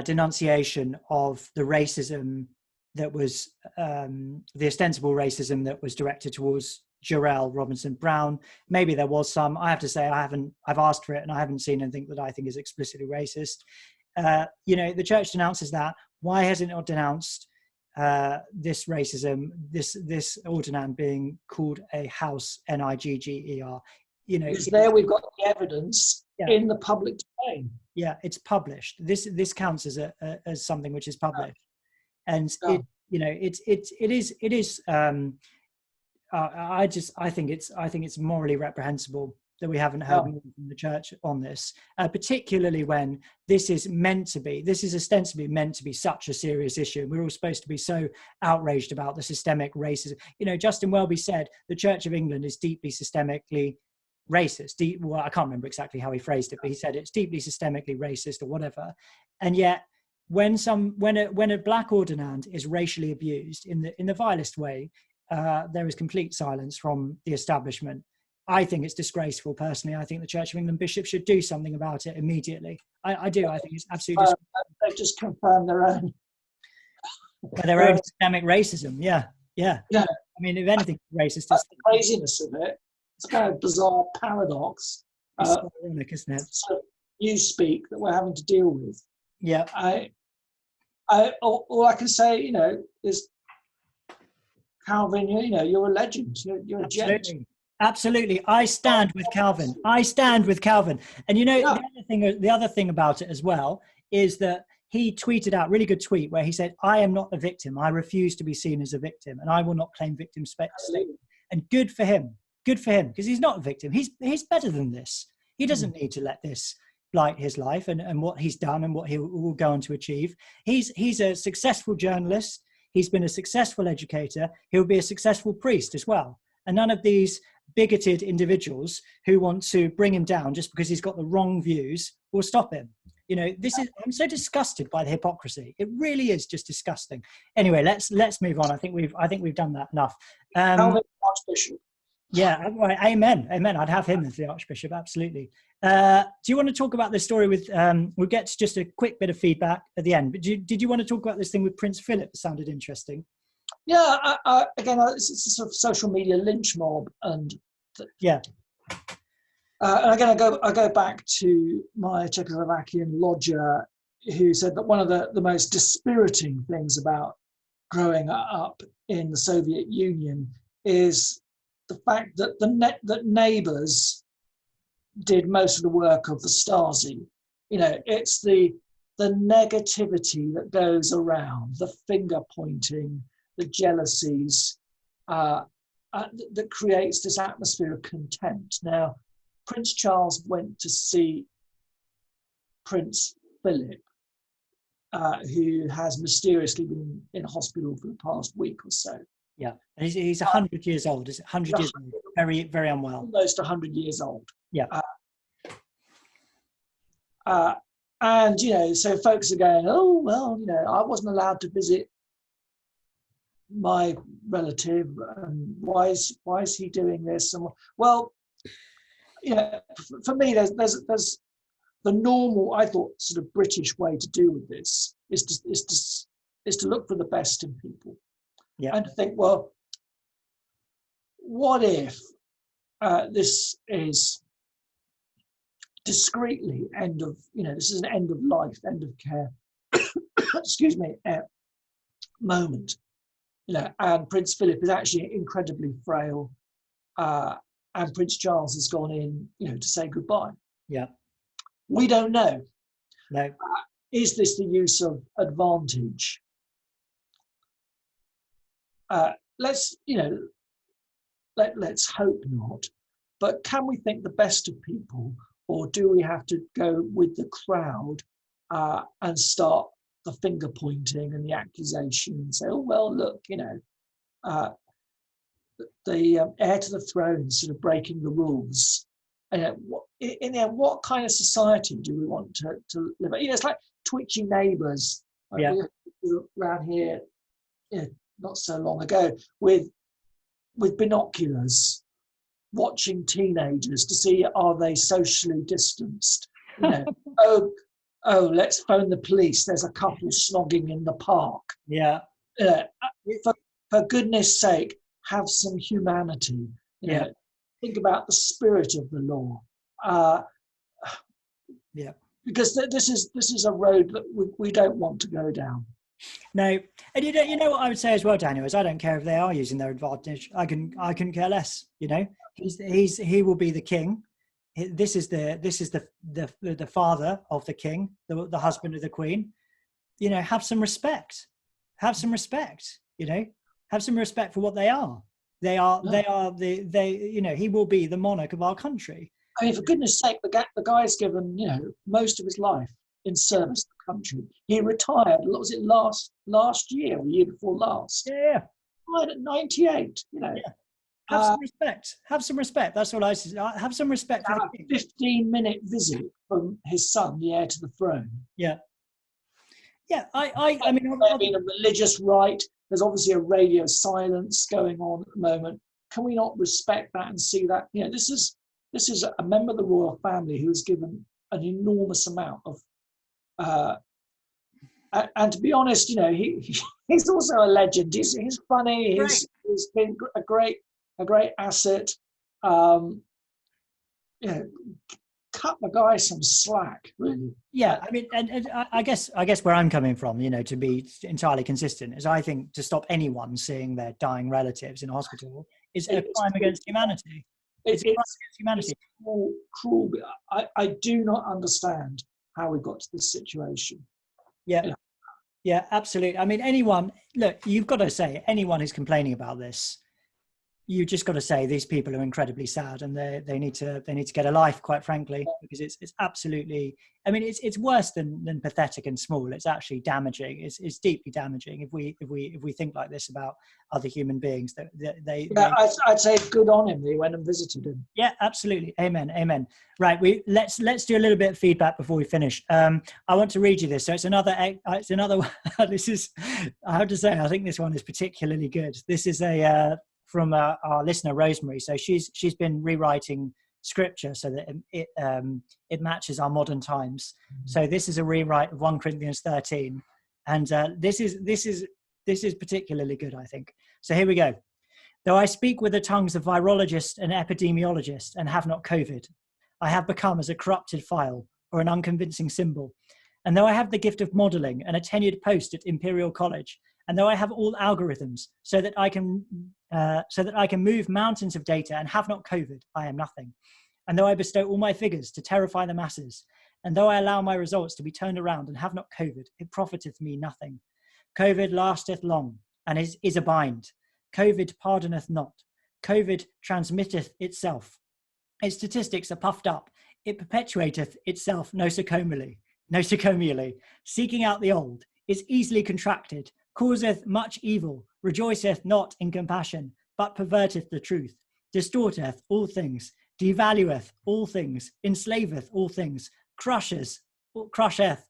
A: denunciation of the racism that was the ostensible racism that was directed towards Jarel Robinson Brown. Maybe there was some. I have to say I've asked for it and I haven't seen anything that I think is explicitly racist. The church denounces that. Why hasn't it denounced this racism, this ordinand being called a house, Nigger?
B: Because there we've got the evidence in the public domain.
A: It's published. This counts as something which is published, and it is. I think it's morally reprehensible that we haven't heard more from the church on this, particularly when this is ostensibly meant to be such a serious issue. We're all supposed to be so outraged about the systemic racism. Justin Welby said the Church of England is deeply systemically racist. I can't remember exactly how he phrased it, but he said it's deeply systemically racist or whatever. And yet, when a black ordinand is racially abused in the vilest way, there is complete silence from the establishment. I think it's disgraceful, personally. I think the Church of England bishops should do something about it immediately. I do. I think it's absolutely disgraceful.
B: They've just confirmed their own
A: systemic racism. Yeah. I mean, if anything, racist.
B: That's the craziness of it. It's kind of bizarre paradox.
A: It's ironic, isn't it?
B: So you speak that we're having to deal with.
A: Yeah.
B: All I can say, is Calvin, you're a legend. You're a gent.
A: Absolutely. I stand with Calvin. And the other thing about it as well is that he tweeted out a really good tweet where he said, I am not a victim. I refuse to be seen as a victim, and I will not claim victim status. And good for him, because he's not a victim. He's better than this. He doesn't need to let this blight his life and what he's done and what he will go on to achieve. He's a successful journalist. He's been a successful educator. He'll be a successful priest as well. And none of these bigoted individuals who want to bring him down just because he's got the wrong views will stop him. You know, I'm so disgusted by the hypocrisy. It really is just disgusting. Anyway, let's move on. I think we've done that enough.
B: Archbishop.
A: Yeah, well, amen. I'd have him as the Archbishop, absolutely. Do you want to talk about this story with, we'll get to just a quick bit of feedback at the end, but did you want to talk about this thing with Prince Philip? It sounded interesting.
B: Yeah, again, it's a sort of social media lynch mob, and
A: yeah.
B: And again, I go back to my Czechoslovakian lodger, who said that one of the most dispiriting things about growing up in the Soviet Union is the fact that that neighbours did most of the work of the Stasi. You know, it's the negativity that goes around, the finger pointing, the jealousies that creates this atmosphere of contempt. Now, Prince Charles went to see Prince Philip, who has mysteriously been in hospital for the past week or so.
A: Yeah, and he's 100 years old. Is it 100 years old? Very, very unwell.
B: Almost 100 years old.
A: Yeah.
B: And, you know, so folks are going, oh, well, you know, I wasn't allowed to visit my relative, and why is he doing this? And well, you know, for me, there's the normal, I thought, sort of British way to deal with this is to look for the best in people, and to think, well, what if this is discreetly this is an end of life, end of care, excuse me, moment, you know, and Prince Philip is actually incredibly frail, and Prince Charles has gone in, you know, to say goodbye.
A: Yeah.
B: We don't know.
A: No.
B: Is this the use of advantage? Let's hope not. But can we think the best of people, or do we have to go with the crowd and start the finger pointing and the accusation and say, oh, well, look, you know, the heir to the throne sort of breaking the rules. And in the end, what kind of society do we want to live in? You know, it's like twitchy neighbours. We were around here, you know, not so long ago with binoculars, watching teenagers to see, are they socially distanced? You know, oh, let's phone the police. There's a couple snogging in the park.
A: Yeah.
B: For goodness sake, have some humanity. You know, think about the spirit of the law. Because this is a road that we don't want to go down.
A: No, and you know what I would say as well, Daniel, is I don't care if they are using their advantage. I couldn't care less. You know, he will be the king. This is the father of the king, the husband of the queen. You know, have some respect. Have some respect. You know, have some respect for what they are. They you know, he will be the monarch of our country.
B: I mean, for goodness sake, the guy's given, you know, most of his life in service to the country. He retired, what was it, last year or the year before last?
A: Yeah.
B: Right at 98, you know.
A: Yeah. Have some respect. Have some respect. That's what I say. Have some respect for the king.
B: 15-minute visit from his son, the heir to the throne.
A: Yeah. Yeah, I mean,
B: there's been a religious rite. There's obviously a radio silence going on at the moment. Can we not respect that and see that? You know, this is a member of the royal family who has given an enormous amount of, and to be honest, you know, he's also a legend. He's funny. He's been a great asset. You know, cut the guy some slack, really.
A: Yeah, I mean, and I guess where I'm coming from, you know, to be entirely consistent, is I think to stop anyone seeing their dying relatives in a hospital is a crime against humanity. It's a crime against humanity.
B: It's cruel. I do not understand how we got to this situation. Yeah,
A: absolutely. I mean, anyone, look, you've got to say, anyone who's complaining about this, you just got to say these people are incredibly sad, and they need to get a life, quite frankly, because it's absolutely, I mean, it's worse than pathetic and small. It's actually damaging. It's deeply damaging if we think like this about other human beings.
B: I'd say good on him that he went and visited him.
A: Yeah, absolutely. Amen. Right, let's do a little bit of feedback before we finish. I want to read you this. So it's another this is, I have to say, I think this one is particularly good. This is from our listener Rosemary. So she's been rewriting scripture so that it matches our modern times. So this is a rewrite of 1 Corinthians 13, and this is particularly good, I think. So here we go. Though I speak with the tongues of virologists and epidemiologists and have not COVID, I have become as a corrupted file or an unconvincing symbol. And though I have the gift of modeling and a tenured post at Imperial College, and though I have all algorithms so that I can move mountains of data and have not COVID, I am nothing. And though I bestow all my figures to terrify the masses, and though I allow my results to be turned around and have not COVID, it profiteth me nothing. COVID lasteth long, and is a bind. COVID pardoneth not. COVID transmitteth itself. Its statistics are puffed up. It perpetuateth itself nosocomially, seeking out the old, is easily contracted, causeth much evil, rejoiceth not in compassion, but perverteth the truth, distorteth all things, devalueth all things, enslaveth all things, crusheth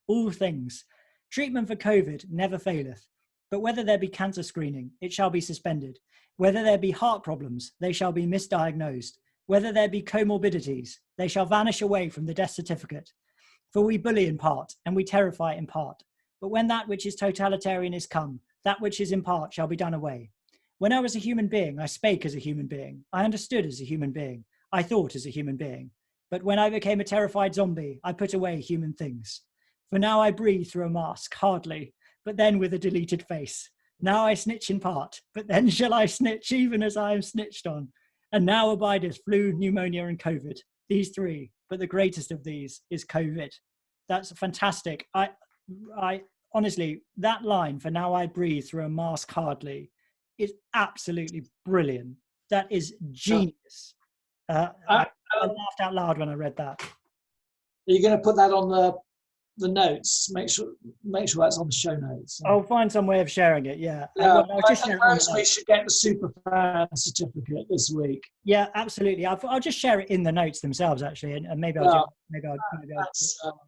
A: all things. Treatment for COVID never faileth, but whether there be cancer screening, it shall be suspended. Whether there be heart problems, they shall be misdiagnosed. Whether there be comorbidities, they shall vanish away from the death certificate. For we bully in part, and we terrify in part. But when that which is totalitarian is come, that which is in part shall be done away. When I was a human being, I spake as a human being. I understood as a human being. I thought as a human being. But when I became a terrified zombie, I put away human things. For now I breathe through a mask, hardly, but then with a deleted face. Now I snitch in part, but then shall I snitch even as I am snitched on. And now abideth flu, pneumonia, and COVID. These three, but the greatest of these is COVID. That's fantastic. I honestly, that line, for now I breathe through a mask hardly, is absolutely brilliant. That is genius. I laughed out loud when I read that.
B: Are you going to put that on the notes? Make sure that's on the show notes.
A: I'll find some way of sharing it. Yeah.
B: I think we should get the super fan certificate this week.
A: Yeah, absolutely. I'll just share it in the notes themselves, actually, and maybe I'll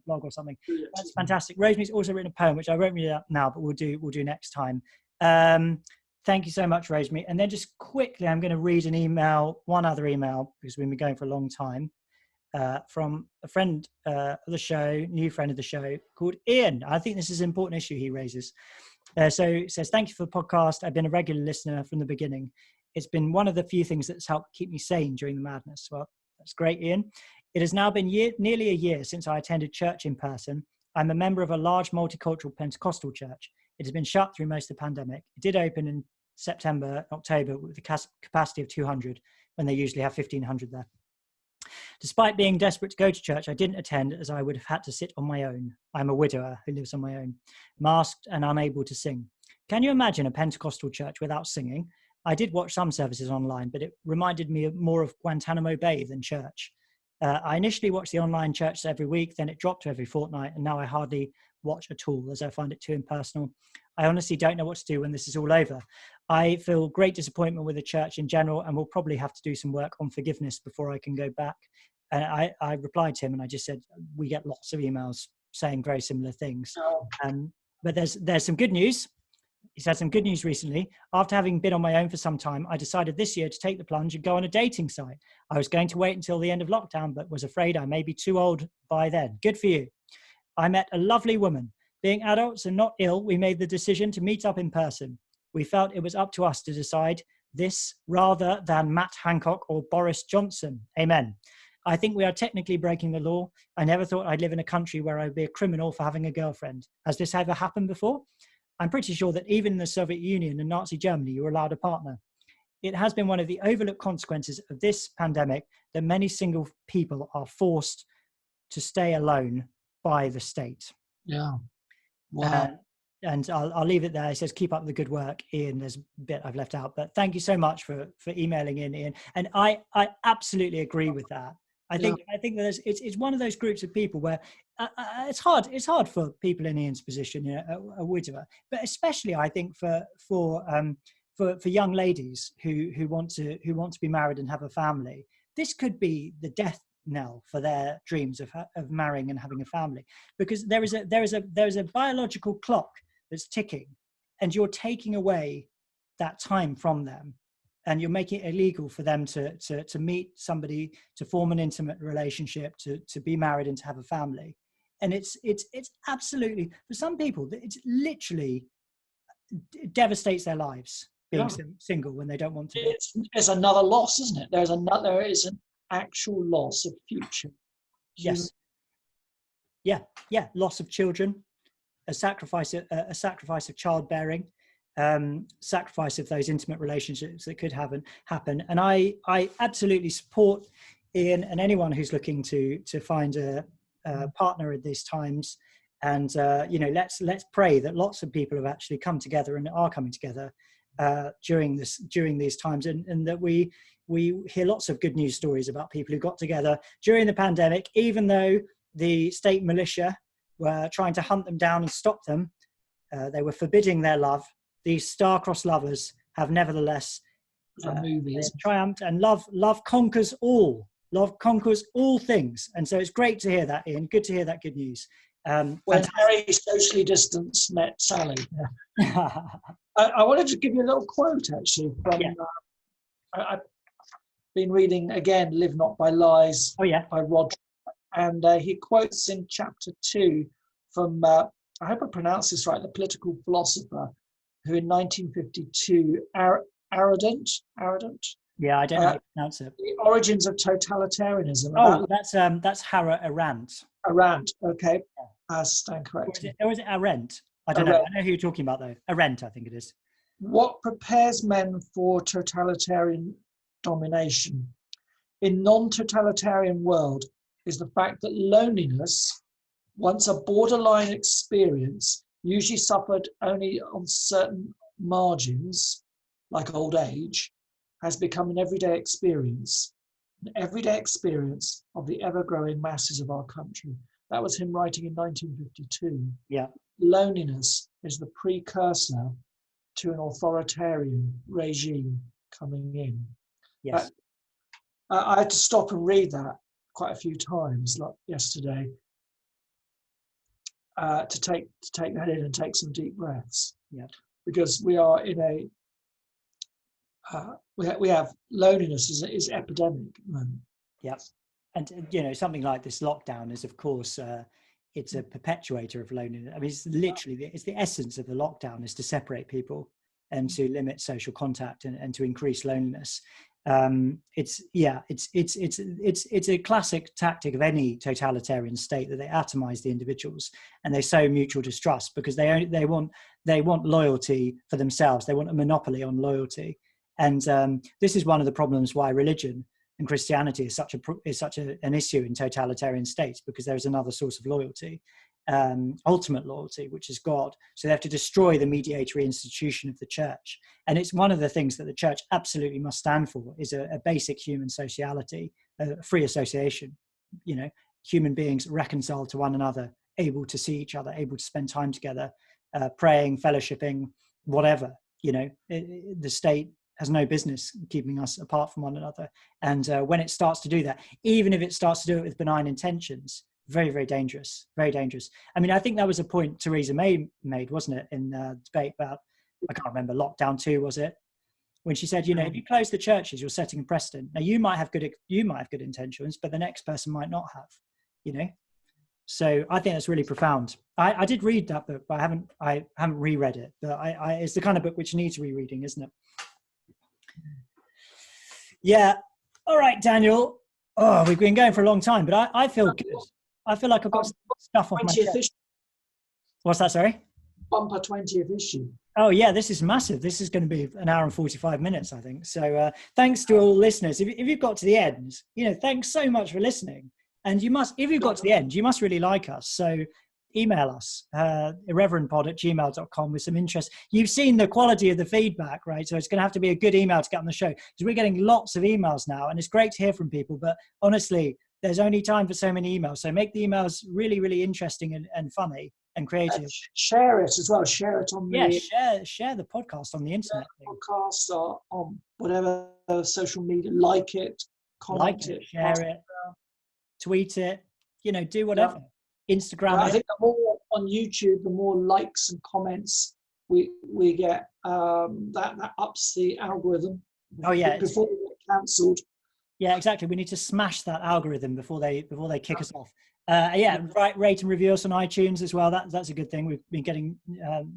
A: blog or something. That's fantastic. Rosemary's also written a poem, which I won't read out now, but we'll do next time. Thank you so much, Rosemary. And then just quickly, I'm going to read one other email, because we've been going for a long time. From a friend of the show, new friend of the show, called Ian. I think this is an important issue he raises. So it says, thank you for the podcast. I've been a regular listener from the beginning. It's been one of the few things that's helped keep me sane during the madness. Well, that's great, Ian. It has now been nearly a year since I attended church in person. I'm a member of a large multicultural Pentecostal church. It has been shut through most of the pandemic. It did open in October, with the capacity of 200, when they usually have 1,500 there. Despite being desperate to go to church, I didn't attend, as I would have had to sit on my own. I'm a widower who lives on my own, masked and unable to sing. Can you imagine a Pentecostal church without singing? I did watch some services online, but it reminded me more of Guantanamo Bay than church. I initially watched the online church every week, then it dropped to every fortnight, and now I hardly watch at all, as I find it too impersonal. I honestly don't know what to do when this is all over. I feel great disappointment with the church in general, and will probably have to do some work on forgiveness before I can go back. And I replied to him, and I just said, we get lots of emails saying very similar things. But there's some good news. He's had some good news recently. After having been on my own for some time, I decided this year to take the plunge and go on a dating site. I was going to wait until the end of lockdown, but was afraid I may be too old by then. Good for you. I met a lovely woman. Being adults and not ill, we made the decision to meet up in person. We felt it was up to us to decide this rather than Matt Hancock or Boris Johnson. Amen. I think we are technically breaking the law. I never thought I'd live in a country where I'd be a criminal for having a girlfriend. Has this ever happened before? I'm pretty sure that even in the Soviet Union and Nazi Germany, you were allowed a partner. It has been one of the overlooked consequences of this pandemic that many single people are forced to stay alone by the state.
B: Yeah. Wow.
A: and I'll leave it there. He says, keep up the good work, Ian. There's a bit I've left out, but thank you so much for emailing in, Ian. And I absolutely agree with that. I think that it's one of those groups of people where it's hard for people in Ian's position, a widower, but especially I think for young ladies who want to be married and have a family. This could be the death knell for their dreams of marrying and having a family, because there is a biological clock that's ticking, and you're taking away that time from them, and you're making it illegal for them to meet somebody, to form an intimate relationship, to be married and to have a family. And it's absolutely, for some people, it's literally, it devastates their lives being single when they don't want to be.
B: It's another loss, isn't it? There is an actual loss of future.
A: Yes. Yeah. Loss of children, a sacrifice of childbearing, sacrifice of those intimate relationships that could happen. And I absolutely support Ian and anyone who's looking to find a partner at these times. And let's pray that lots of people have actually come together and are coming together during these times, and that we hear lots of good news stories about people who got together during the pandemic, even though the state militia were trying to hunt them down and stop them. They were forbidding their love. These star-crossed lovers have nevertheless triumphed, and love conquers all. Love conquers all things. And so it's great to hear that, Ian. Good to hear that good news.
B: When Harry socially distanced met Sally. I wanted to give you a little quote, actually. I've been reading, again, Live Not by Lies by Rod. And he quotes in chapter 2 from, I hope I pronounce this right, the political philosopher, who in 1952, Arrogant?
A: Yeah, I don't know how to pronounce it.
B: The Origins of Totalitarianism.
A: That's Hannah Arendt.
B: Arendt, okay. Stand corrected.
A: Or is it Arendt? I don't know. I know who you're talking about, though. Arendt, I think it is.
B: What prepares men for totalitarian domination in non-totalitarian world is the fact that loneliness, once a borderline experience, usually suffered only on certain margins, like old age, has become an everyday experience of the ever-growing masses of our country. That was him writing in 1952.
A: Yeah.
B: Loneliness is the precursor to an authoritarian regime coming in.
A: Yes.
B: I had to stop and read that quite a few times, like yesterday, to take that in and take some deep breaths.
A: Yeah.
B: Because we are in a we have loneliness is epidemic at the moment.
A: Yeah. And something like this lockdown is, of course, it's a perpetuator of loneliness. I mean, it's literally it's the essence of the lockdown is to separate people and to limit social contact and to increase loneliness. It's a classic tactic of any totalitarian state that they atomize the individuals and they sow mutual distrust because they want loyalty for themselves. They want a monopoly on loyalty, and this is one of the problems why religion and Christianity is such an issue in totalitarian states, because there is another source of loyalty, ultimate loyalty, which is God. So they have to destroy the mediatory institution of the church. And it's one of the things that the church absolutely must stand for is a basic human sociality, free association, human beings reconciled to one another, able to see each other, able to spend time together, praying, fellowshipping, whatever. The state has no business keeping us apart from one another. And when it starts to do that, even if it starts to do it with benign intentions, very, very dangerous, very dangerous. I mean, I think that was a point Theresa May made, wasn't it, in debate about, I can't remember, lockdown 2, was it? When she said, if you close the churches, you're setting a precedent. Now, you might have good intentions, but the next person might not have, So I think that's really profound. I did read that book, but I haven't reread it. But it's the kind of book which needs rereading, isn't it? Yeah. All right, Daniel. Oh, we've been going for a long time, but I feel good. I feel like I've got stuff off my chest. What's that, sorry?
B: Bumper 20th issue.
A: Oh, yeah, this is massive. This is going to be an hour and 45 minutes, I think. So thanks to all listeners. If you've got to the end, thanks so much for listening. And if you've got to the end, you must really like us. So email us, irreverendpod@gmail.com, with some interest. You've seen the quality of the feedback, right? So it's going to have to be a good email to get on the show, because we're getting lots of emails now, and it's great to hear from people. But honestly, there's only time for so many emails. So make the emails really, really interesting and funny and creative.
B: Share it as well. Share it on the
A: share the podcast on the internet.
B: Podcast or on whatever social media. Like it, comment it,
A: share it, tweet it. Do whatever. Yeah. Instagram.
B: I think the more on YouTube, the more likes and comments we get. That ups the algorithm.
A: Oh yeah.
B: Before we get cancelled.
A: Yeah, exactly. We need to smash that algorithm before they kick us off. Rate and review us on iTunes as well. That's a good thing. We've been getting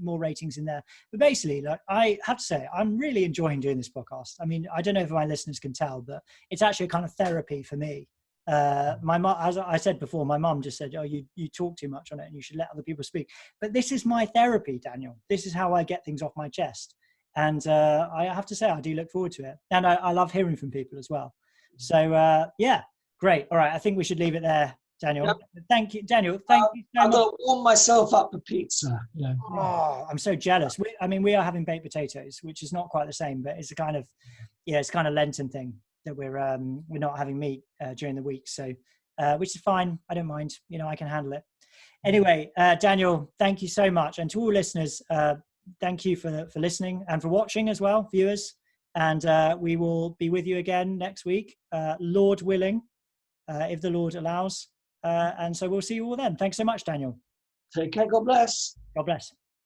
A: more ratings in there. But basically, I have to say, I'm really enjoying doing this podcast. I mean, I don't know if my listeners can tell, but it's actually a kind of therapy for me. My mom, as I said before, my mum just said, "Oh, you talk too much on it, and you should let other people speak." But this is my therapy, Daniel. This is how I get things off my chest. And I have to say, I do look forward to it, and I love hearing from people as well. So great. All right, I think we should leave it there, Daniel. Yep. Thank you, Daniel. Thank you so much.
B: I'm going to warm myself up for pizza.
A: Oh, I'm so jealous. We are having baked potatoes, which is not quite the same, but it's a kind of, it's kind of Lenten thing that we're not having meat during the week. So, which is fine. I don't mind. I can handle it. Anyway, Daniel, thank you so much, and to all listeners, thank you for listening and for watching as well, viewers. And we will be with you again next week, Lord willing, if the Lord allows. And so we'll see you all then. Thanks so much, Daniel.
B: Take care. God bless.
A: God bless.